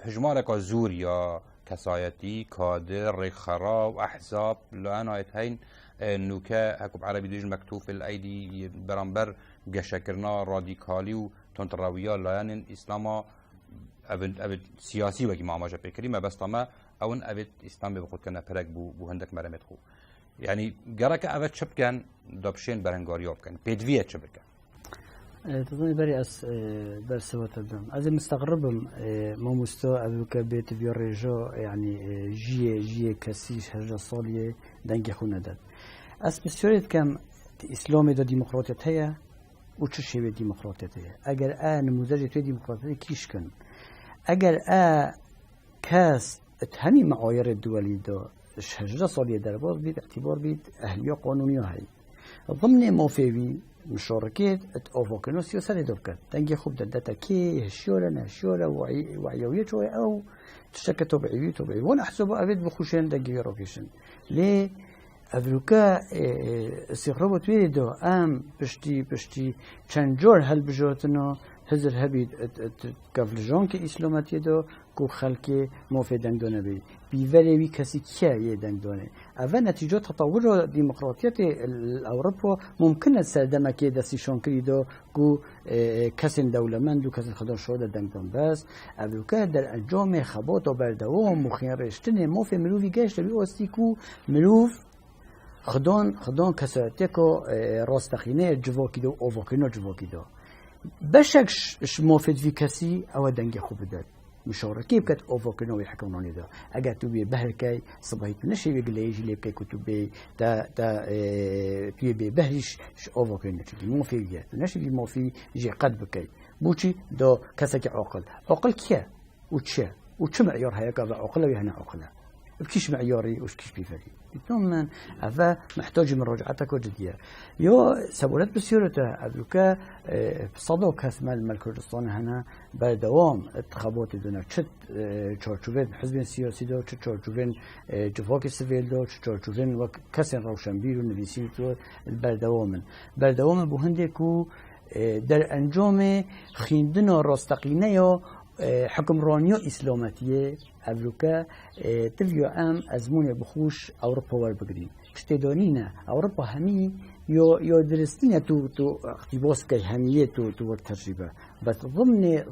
هجمارك زوريا كسايتي كادر رخرا واحزاب لأنا هين نوكا هكو بعربي ديج مكتوب في الايدي برامبر قشكرنا راديكالي وتنتراويا لان اسلاما أبد سياسي وكي ما ماجا بكري ما بس طما أون أبد إسلامي بخود كنا برك بو هندك مرمت خو يعني جرك أبد شب كان دبشين برهنجاريوب كان بيدفيت شب كان تظني بري أس برسوة تبدم أزي مستغربم مو مستوى أبوك بيت بيوريجو يعني جي كسيش هرجة صالية دنجي خونا داد أس بسيوريت كم إسلامي دا ديمقراطية هيا وتشي بي ديمقراطية هيا أجر نموذج في ديمقراطية كيش كن أجر كاس تهمي معايير الدولي دا هرجة صالية درباز بيت اعتبار بيت أهلية قانونية هاي ضمن موفيوي مشاركات أوفاكنو سياسة دوكت تنجي خوب داتا كي هشيورة نهشيورة وعيوية شوية أو تشتكى طبيعي وانا أحسبه أبد بخوشين دنجي روكيشن ليه أفروكا استغرابه تويري دو بشتي چنجور هل بجوتنو هزر هبيد كافلجون كي إسلاماتي دو كو خلقي موفي دنگ دونه بي بيولي وي كسي كيا يدنگ دونه أفا نتيجة تطور ديمقراطية الأوروبا ممكن السردمة كي دستي شون كريدو كو كسن دولة من دو كسن خدار شوده دنگ دون بس أفروكا در انجام خبات و بردوام مخين رشتنه موفي ملوفي گشت بي اوستي كو ملوف خدان کساتی که راستخینه جواکی دو آواکینا جواکی دو بشکش مفید وی کسی او دنگ خوب داد مشارکه بکت آواکینا وی حکمرانی دو اگر تو بی بهرکی صبحی تو نشی بگلیجی لیبکی که تو بی توی بی بهریش آواکینا چی مفیدیه تو نشی بی مفید جی قد بکی بوچی دو کسی که عاقل کیه و چه معیار هیا که عاقله وی هنه عاقله بكيش معياري وش كيش بيفري ثم أفا محتاج مراجعتك وجدية يو سبولت بسيرته أبلوكا صدق كثمة الملكردستان هنا بردوام انتخابات دونا شت چارچوبين حزب سياسي دو شت چارچوبين جفاك سيفيل دو شت چارچوبين وكسن روشنبير ونبيسين تو بردوام بوهنده كو در انجام خيندنا راستقينه يا حكمرانية إسلاماتية أفريقيا تليو أزمون بخوش أوروبا والبقرين كشتدانينا أوروبا همي يو درستينا تو اقتباس كي همية تو تجربة بس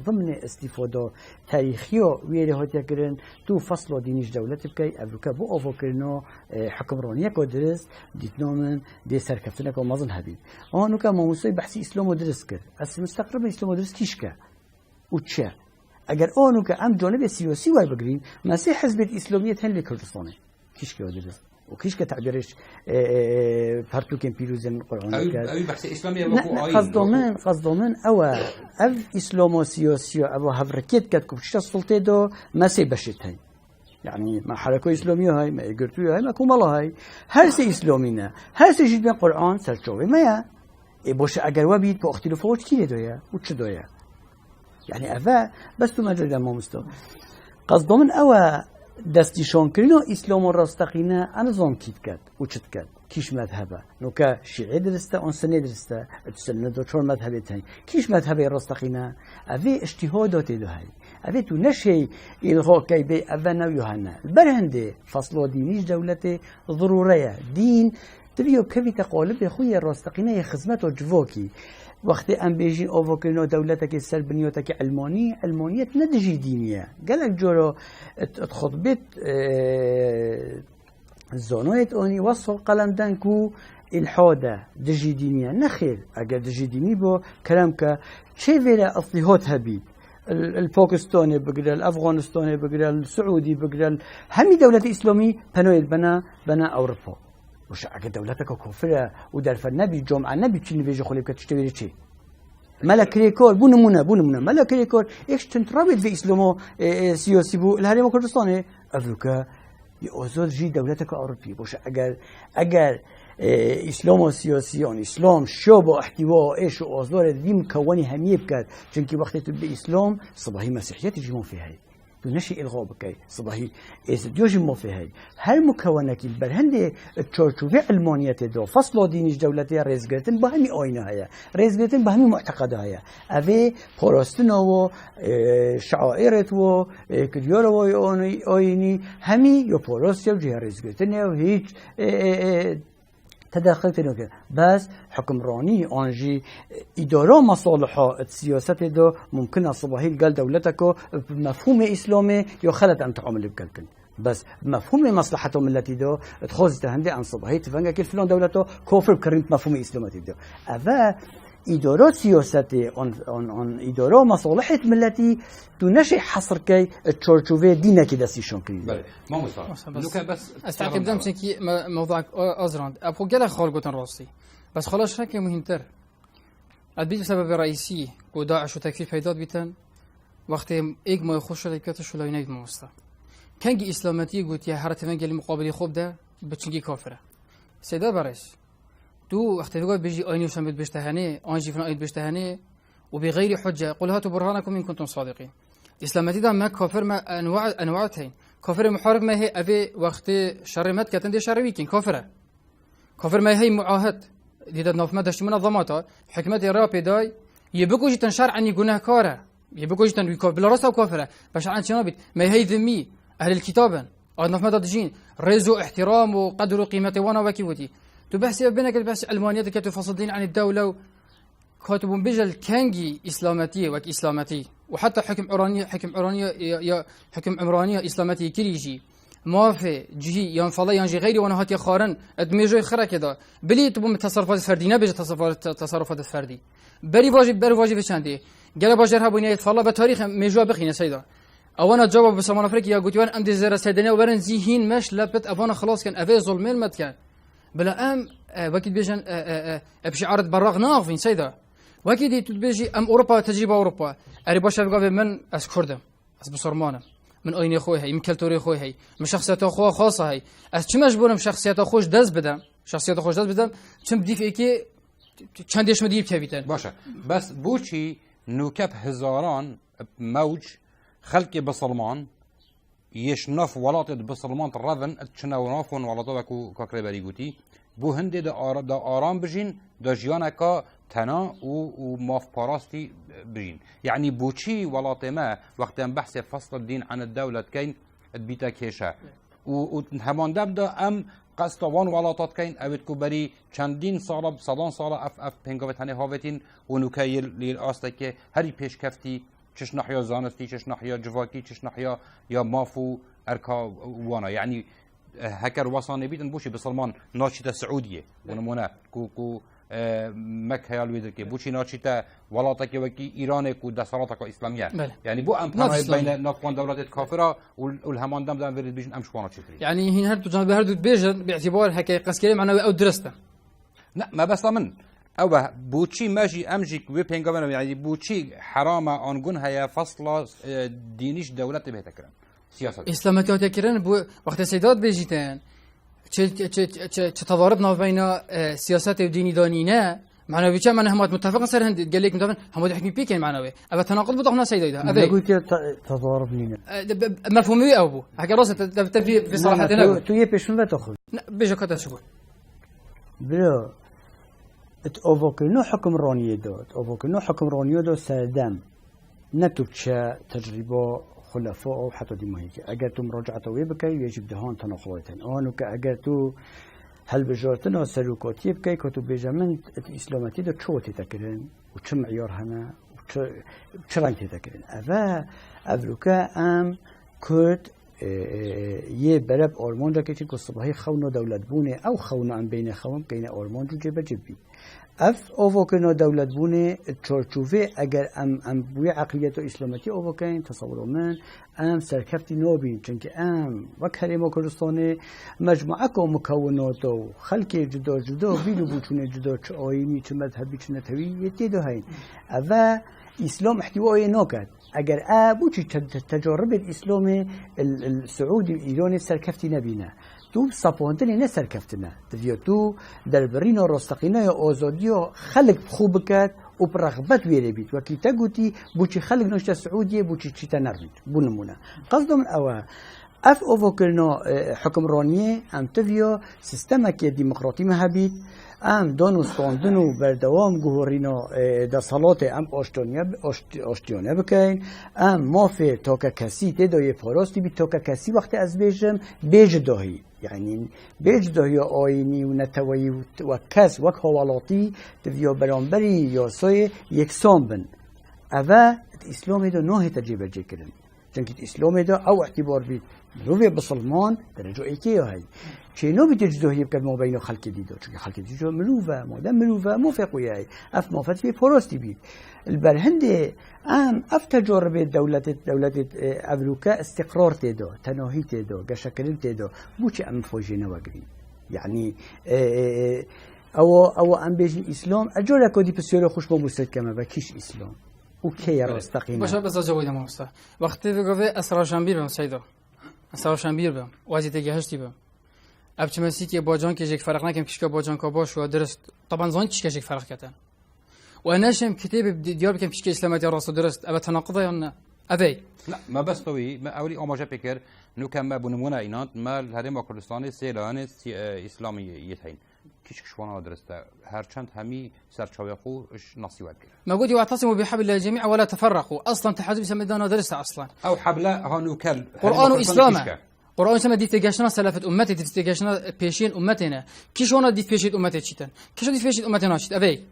ضمن استفادة تاريخية ويري هاتيا كرن تو فصل دينيش دولت بكي أفريقيا بو أفكرنا حكمرانية كدرس ديتنا من دي سركفتنا كمازن هبيد آنو كماموسي بحثي إسلام ودرس كر أس مستقرب إسلام ودرس كيشكا وتشا اگر آنو که هم جانب سیاسی وای بگیریم مثل حزب اسلامیت هن لکردستانه کیش که درست و کیش که تعبیرش پرتوکن پیروزن قرآن کرد اوی بحث اسلامی وقو قصدامن او اسلام و سیاسی او هفرکت کرد که بچه سلطه دو مثل بشت هی يعني ما حركة إسلامية هاي ما يقرتوها هاي ما كومالها هاي هر سي إسلامينا هر سي جد بين قرآن سرچوه ما يا باشه اگر وبيت با اختلافات كي دويا وچ دويا يعني أفا بس تو مجال ما مستوى قصدهم من أوا دستيشون كرينو إسلام الراستقينا أنا زون كيت كات وشت كات كيش مذهبه نوكا شيعي درسته أون سنة درسته تسلنا دو شور مذهبه تاني كيش مذهبه الراستقينا أفي اجتهادات له هاي أفي تو نشي إلغاء كيبي أفا نو يوهنا البرهندي فصل دينيش دولته ضرورية دين تبيو كيف تقالب خويا الراستقينا يخزمته وجفوكي وقت ام بيجي اوفوكينو دولتك السر بنيوتك المانية ندجي دينية قالك جورو تخطبت الزونويت اوني وصف قلم دانكو الحادة دجي دينية نخير اگر دجي ديني بو كلامك شي فيلا اصليهات هبيد الباكستاني بقرا الافغانستاني بقرا السعودي بقرا همي دولة اسلامي بنويل بنا اوروبا وش اگه دولتك كفره ودرف النبي جمعه النبي چی نبیجه خلی که تشتویری چی ملك ريكور بونمونه ملك ريكور ايش تنتربط في اسلامو سياسي بو الهرم كردستان افريقيا يوزد جي دولتك اوروبيه وش اگر اسلام سياسيون اسلام شوب احتواء ايش اوزار دي مكوني هميه بكات چونكي وقت تبدا اسلام صباحي مسيحيات يجي فيها نشي إلغاء بكي صباحي إستديوج ما في هاي هل مكونات البرهند التشارچوبة المانية دو فصل دينيش دولتي رئيسجرتن بهمي آينه هيا رئيسجرتن بهمي معتقده هيا أبي پاراستنا و شعائرت و كديار و آيني همي يو پاراست يو جه رئيسجرتن و هيج تدخل تنوكر بس حكمراني أنجي إدارة مصالحة السياسة ده ممكن الصباحي قال دولتك بمفهوم إسلامي يخلط أن تعمل بكلكن بس مفهوم مصلحته ملتي ده تخوز تهندي عن صباحي تفنجا كل فلان دولته كفر بكرنت مفهوم إسلامي ده أفا إدارات سياسة عن إدارة مصالحة ملتي تنشي حصر كي تشارجوفي دينا كده سيشون كريم. بله ما مصار. بس استعقب دم شكي موضوعك أزراند أبو جل خالقو راسي بس خلاص شكل مهمتر. أدبي سبب رئيسي وداعش وتكفير فيضات بيتن وقت إيج ما يخش لكات شو ينايد موستا. كانجي إسلامتي قلت يا حرت من قال مقابل خوب ده بتشنجي كافرة. سيدا برش. تو وقت تقول بيجي أيني وشمت بيشتهني أنجي فلان أيد بيشتهني وبغير حجة قل هاتوا برهانكم إن كنتم صادقين. إسلامتي ده ما كافر ما أنواعتين كافر محارب ما هي أبي وقت شر مت كتندي شر ويكين كافرة كافر ما هي معاهد ديدا ناف ما دشت منظماتها حكمة الرابي داي يبقوا جتن شرعا يقولها كاره يبقوا جتن ويكاف بلا راسه وكافرة بس عن شنابت ما هي ذمي أهل الكتابا ناف ما دجين رزو احترام وقدر وقيمة وانا وكيوتي تبحثي بينك البحث المانية كانت تفصلين عن الدولة كاتبون بجل كانجي إسلامتية وك إسلامتي وحتى حكم عرانية يا حكم عمرانية إسلامتي كليجي ما في جي ينفضي ينجي غيري وانا هاتي خارن ادميجو خرا كده بلي تبون تصرفات فردي نبي تصرفات فردي بري واجب شاندي قال باجر هبوني يتفضل بتاريخ ميجو بخينا سيدا اوانا جواب بسمان افريقيا قلت وان ام زر سيدنا وبرن زيهين مش لبت ابانا خلاص كان افي ظلمين مت كان بلا ام وكيد بيجن ابشي عرض براغ نافين سيدا وكيد تبيجي ام اوروبا تجربه اوروبا اري باشا قبل من اسكردم اس بصرمانه من اين خوي هي من كلتوري خوي هي من شخصيات اخو خاصه هي اس چه مجبورم شخصيات خوش دز بدم چم بدي فيكي چندش مدي بتبيتن باشه بس بوشي نوكب هزاران موج خلقي بسلمان يشنف ولات بسلمان الرذن تشنونافون ولاتو كاكري بريغوتي بو هندي دا آرام بجين دا جيانكا تنا و ماف باراستي بجين يعني بوشي ولات ما وقت بحث فصل الدين عن الدولة كين بيتا كيشا و همان دبدا ام قصتوان ولاتات كين اوید کوبری چندین سال صدان سال اف پنگاوت هنه هاوتین و نوکایل لیل آسته که هری پیش کفتی چش نحیا زانستی چش نحیا جواکی چش نحیا یا مافو ارکا وانا يعني هكر وصاني بيتن بوشي بسلمان ناشطة سعودية ونمونا كو مكة الويدركي بوشي ناشطة ولاتك وكي إيرانك ودسالاتك إسلامية يعني بو أمبرا بين نقوان دولات كافرة والهمان دم دام بيرد بيجن أمشوانا شتري يعني هين هردو جانب هردو بيجن باعتبار هكا قسكري معنوي أو درسته لا ما بس من أو بوشي ماشي أمجيك وبينغامنا يعني بوشي حرامة أنقون هي فصلة دينيش دولات بهتكرم سياسة إسلامات يكرن بو وقت سيدات بيجيتان تضاربنا بين سياسات وديني دانينا معنوي كم أنا همات متفقين صار هند قال لك متفقين همات يحكي بيكين معنوي أبى تناقض بضعنا سيدا هذا أبى قلت تضارب لينا مفهومي أو بو حكى راسه تبي في صراحة تو يبيشون بتأخذ بيجا كذا شغل بلا أوفوكينو حكم رانيه داد أوفوكينو حكم رانيه داد سردم نتوجه تجربة خلفاء أو حتى دي ماهيك أجر تو مراجعة ويبكي يجب دهان تناقضاتن آنو كأجر تو هل بجارتنا سلوكاتي بكي كتو بجمن الإسلاماتي ده شو تتكلم وشو معيار هنا وشو رنگ تتكلم أفلوكا أم كرد یه برب آلمان را که چی که صبحی خونا دولت بونه او خونا ام بین خوان بین آلمان جو جبه جبی اف اووکنا دولت بونه چارچوبه اگر ام بوی عقلیت و اسلامتی اووکن تصور من ام سرکفتی نابین چونکه ام وک حریم کردستان مجموعه که مکونات و خلق جدا جدا بیلو بوچونه جدا چه آینی چه مذهبی چه نتوی یه دو هین و اسلام احتوای نکرد اگر ابوچی تجارب الاسلام السعودي الايراني سركفتي نبينا تو سپاندنی نه سرکفتنه دویا تو در برین راستقینه یا آزادی خلق خوب کرد و برغبت ویره بید و کی تگوتی بوچی خلق نشته سعودیه بوچی چی تنرمید بونمونه قصدم اوا اف اووکلنا حکمرانیه ام تبیا سیستم که دموکراتی مهبید ام دانستاندن و بردوام گوهرینا در صلات ام آشتیانه بکن ام مافه تا که کسی تدای پاراستی بید تا که کسی وقتی از بیج داهی يعني بيجده آيني ونتوي وكس وكهوالاتي تفيو برانبري ياسوي يكسام بن أفا الإسلام ده نوه تجيب جيكرن چونك الإسلام ده أو اعتبار بي مروفي بسلمان درجة إيكيه هاي شنو بتجده يبقى ما بين خلق ديدو چونك خلق ديدو مروفة مادام مروفة موافق وياي أف موافق في فروستي بيت البرهندي اف تجربه دولت امریکا استقرار تيدو تناهي تيدو قشكلين تيدو بوچ ام فوجينا وگري يعني او ام بيجي اسلام اجولا كودي بسيرو خوش بو مستد كما بكيش اسلام اوكي راستقينا باشه بس جويدا موستا وقتی بگوه اسرا شنبیر بم سیدا اسرا شنبیر بم وازیت گهشتی بم ابچ مسیتی باجان که یک فرق نکم کشکا باجان کا باش و درست طبعا زان کشکا یک فرق کتن وأناشم كتاب ديار بكم فيش كإسلامات يا راسو درست أبى تناقضه يا أبي لا ما بس طوي ما أولي أو ما جا بكر نو كان ما بنمونا إينات ما الهرم كردستاني سيلان إسلامي يتهين كيش كشوانا درست هر چند همي سرچاوي خو إش نصيوات كده ما قلت واعتصموا بحبل الله جميعا ولا تفرقوا أصلا تحزب سمدانا درست أصلا أو حبلا هانو كل قرآن وإسلام قرآن سما ديت جاشنا سلفت أمتي ديت جاشنا بيشين أمتنا كيشوانا ديت بيشين أمتي تشيتن كيش ديت بيشين أمتنا تشيت أبي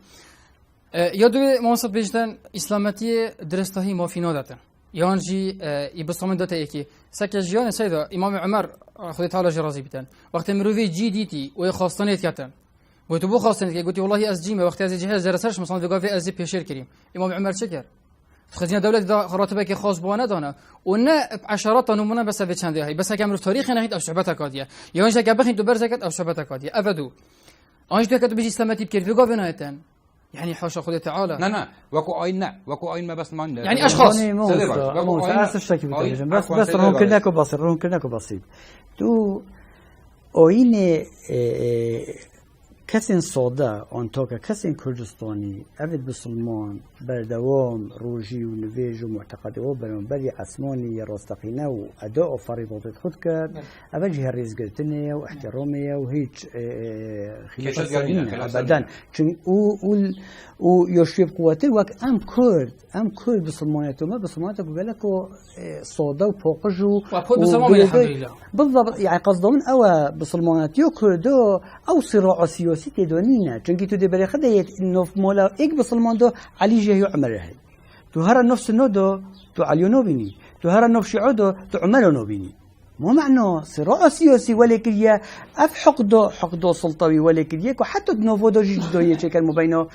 یادوی موسط بیشتن اسلامتی درستهی مافینا داتن یانجی ایبسامن داته یکی سکجیان سیدا امام عمر خودی تعالی جرازی بیتن وقتی مروی جی دیتی و خواستانیت کردن گویی بو خواستانیت که گویی والله از جیم وقتی از جهاز جرسرش مثلا دگاوی از پیشیر کریم امام عمر چه کرد خزینه دولت دا راتبه که خاص بوانه دانه و نه عشرات نمونه بس به چنده هی بس کم رو تاریخ نهید او صحبت کادیه یانجی که بخین تو برزکت او صحبت کادیه ابدو آنش تو که تو بیش اسلامتی بکرد دگاوی نهیتن يعني حاشا خذ تعالى لا وكو اين ما بس ما يعني اشخاص بس رون كناكو بسيط تو آین کسی ساده آنتا که کسی کردستانی اوید بسلمان بردوام روژی و نویج و معتقد او برانبری اسمانی راستقینه و اداء فریضات خود کرد اول جهه ریزگرتنه و احترامه و هیچ خلافت سرینه ابدا چون او یاشوی قوته وقت ام کرد بسلمانیتو ما بسلمانیتو بلکو ساده و پاقج و بالضبط يعني قصدهم او بسلمانيتيو كردو او صراع سياسي تدونينا چونكي تو دي بري خديت انه مولا اك بسلمان دو علي جه عمره هي تو هر نفس نودو تو علي نوبيني تو هر نفس شعودو تو عمره نوبيني مو معناه صراع سياسي ولكن هي اف حقدو سلطوي ولكن هي حتى نوفو دو جدو يشكل مبينه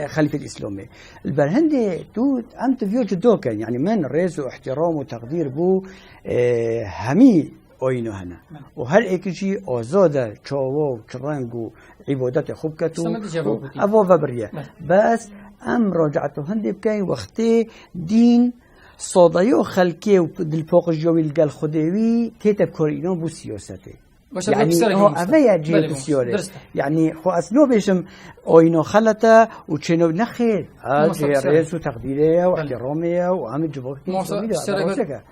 خليفه الاسلامي البرهندي تو ام تفيو جدو كان يعني من ريز واحترام وتقدير بو همي آینه هنه و هر ایکیشی آزاده چاوا و چرنگ و عبادت خوب کتو افا و بریه بس ام راجعتو هنده بکنی وقتی دین صادایی و خلکی و دلپاق جاوی لگل خودوی تیتب کار اینا بو سیاسته يعني هو أفيا جيد سيارة يعني خو أصله بيشم أينو خلته وشنو نخير رئيس وتقديره واحترامه وعم الجبهة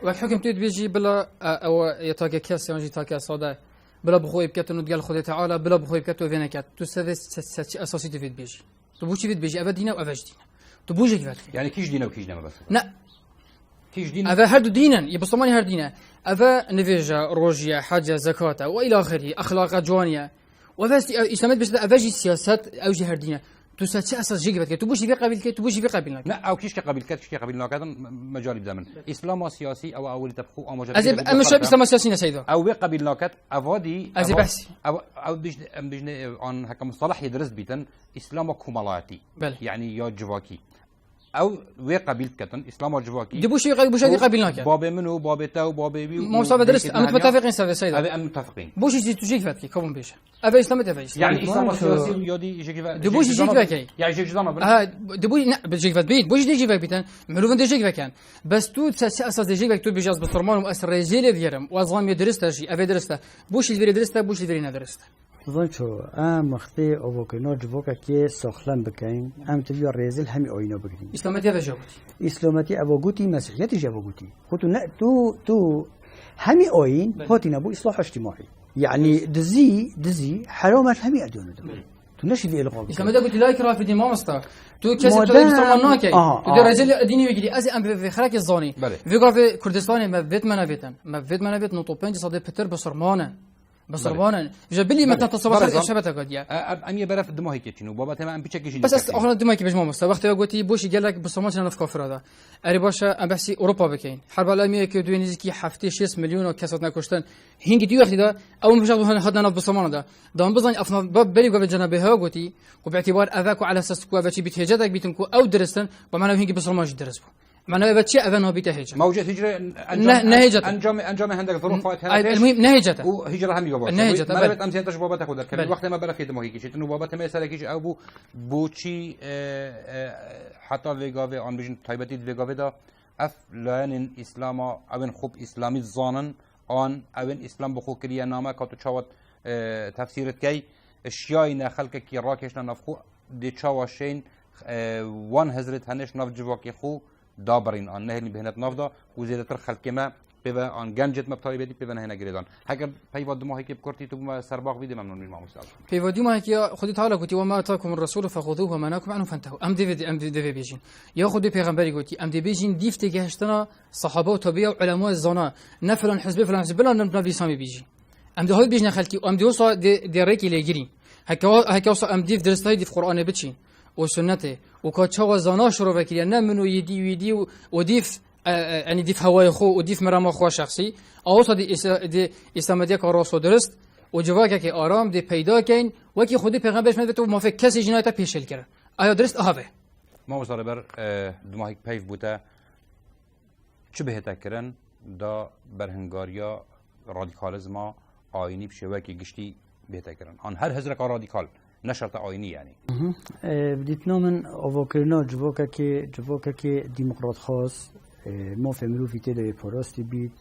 والحكم تود بيجي بلا أو يتاكي كاس يجي تاكي صادة بلا بخوي بكتو نتقال خذ تعالى بلا بخوي بكتو فينكات تو سادس أساسي تفيد بيجي تبوش تفيد بيجي أبدينا وأفاج دينا تبوش كيفات يعني كيش دينا وكيش دينا بس لا أفا هردو دينا يبصماني هردينا أفا نفيجا روجيا حاجة زكاة وإلى آخره أخلاق جوانية وأفا إسلامات بس أفاجي السياسات أوجي هردينا تسات أساس جيبت كي تبوشي في قبيل كي تبوشي في قبيلنا لا أو كيش كقبيل كات كيش كقبيل ناكذا مجال بدمن إسلام سياسي أو أول تبخو أو مجال أزيب أما شو إسلام سياسي نسيده أو قبيل ناكذا أفادي أزيب بحثي أو بيجن عن هكا مصطلح يدرس بيتن إسلام كمالاتي يعني يا جواكي او وی قبیل کتن اسلام و جواکی دبوشی قبیل نکرد باب منو باب تا و باب بی مصاب درست ام متفقين سيد ام متفقين بوشي تجيك فاتكي كوم بيش ابي اسلام تفاجئ يعني اسلام سياسي يودي يجيك دبوشي يجيك فاكي يعني يجيك زمان ها دبوشي لا بيجيك فات بيت بوشي يجيك فاك بيتن معلوم انت يجيك فاكان بس تو اساس يجيك فاك تو بيجاز بالطرمان مؤثر رجال ديرم وازام يدرسته شيء ابي درسته بوشي اللي درسته بوشي اللي ندرسته ضنچو ام مختی او کنار جوکا که ساخلم بکنیم ام تبیا ریزل همی آینا بگیریم اسلامتی وجهوتی اسلامتی ابوگوتی مسیحیتی جابوگوتی خودتو نه تو همی آین هاتی نبو اصلاح اجتماعی يعني دزي حرامش همي اديونه تو نشي في الغاب اسلام ده قلت لا يكره في دين ما مستا تو كسب تو مسلماناكي تو رجل ديني يجري از ام في خراك الزاني في قاف كردستان ما فيت منافيتن ما فيت منافيت نطو 5 صد بتر بسرمانه بسرمانه جبلي متى تصورت شبته قديا ام يبرف دماغي كيتشنو بابا تمام بيتشكيش بس اخنا دماغي بجمع مست وقت قلتي بوشي قال لك بسرمان انا في كافر هذا اري باشا ام بحسي اوروبا بكين حرب العالميه كي دوينيز كي حفتي 6 مليون كسرت نكشتن هينج دي وقت ده اول مش هذا بسرمان ده دام بزن افنا بلي قبل جنبها قلتي وباعتبار اذاك على اساس كو بتي بتهجتك بيتنكو او درستن بمعنى هينج بسرمان درسوا معناه بتشي اذن بيته هجه موجه هجره نهجته انجام عندك ظروف المهم نهجته وهجره هم يبغى نهجته ما بت امس انت بابا تاخذ كم وقت ما بلا في دماغي كيش انه بابا تما سالكيش او بوشي حتى ليغاوي ان بيجن تايبتي ليغاوي دا اف لان اسلام او خوب اسلامي زانن ان او اسلام بخو كليه نامه كاتو چاوت تفسيرت كي اشياء خلق كي راكشنا نفخو دي چاوشين وان حضرت هنش نف جواكي خو دابرين آن نهلی بهنت نافدا و زیادتر خلق ما به آن گنجت مبتایی بدی به نه گریدان اگر پیواد ما هیچ بکرتی تو ما سرباق بیده ممنون میشم مستعد پیوادی ما هیچ خودی تعالی گویی و ما اتاکم الرسول فخذوه و ما ناکم عنه فانتهوا ام دی بیجین یا خودی پیغمبری گویی ام دی بیجین دیفتی که هشتنا صحابه و تابعه و علماء زنا نفلان حزب فلان حزب بلا نبی سامی بیجی ام دی های بیجن خلقی ام دی وصا دی ریکی لگیری هکا وصا ام دیف درستای دیف قرآن بچین و سنته و کاچا و زنا شروع وکیل نه منو یدی و دیف یعنی دیف هوای خو و دیف مرام خو شخصی اوسا دی اسلامدی کا راست درست و جواکه که آرام دی پیدا کین و کی خودی پیغمبرش میگه تو موافق کسی جنایت پیشل کرد آیا درست آهوه ما وصل بر دماغ پیف بوده چه بهتر کردن دا برهنگاریا رادیکالیسم آینی بشه که گشتی بهتر کردن آن هر حزب کا رادیکال نشرت آینی یعنی بدیت نامن آواکرنا جواکه که دموکرات خاص ما فهمرو فیته ده پراستی بید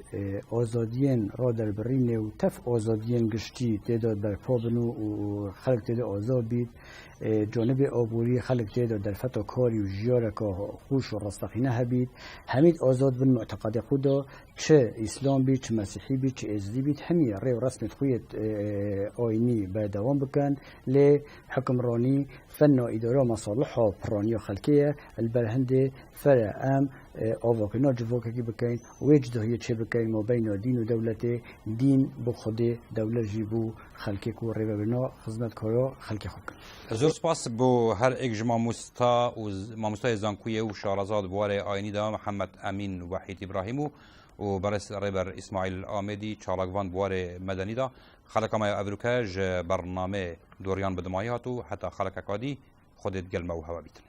آزادین را در برینه و تف آزادین گشتی تیدا در پابنو و خلق تیدا آزاد بید جانب آبوری خلق تیدا در فتا کاری و جیارکا خوش و رستقینه هبید همید آزاد بن معتقد خدا چه اسلام بید چه مسیحی بید چه ازدی بید همی ری و رسمت خویت آینی به دوام بکن لی حکمرانی فن اداره مصالح و پرانی خلقیه البرهنده فرع ام آواکنا جواکه کی بکن وجده هی چه بکن ما بین دین و دولت دین بخود دولت جیبو خلقی کو ریو بنا خدمت کارا خلقی خود زور سپاس بو هر ایک جمع مستا و ماموستای زانکویه و شارزاد بواره آینی دا محمد امین وحید ابراهیمو و برس ریبر اسماعیل آمدی چالاگوان بواره مدنی دا خلق ما ابروکه ج برنامه دوریان بدمایی هاتو حتی خلق اکادی خودت گلمه و هوا بیتن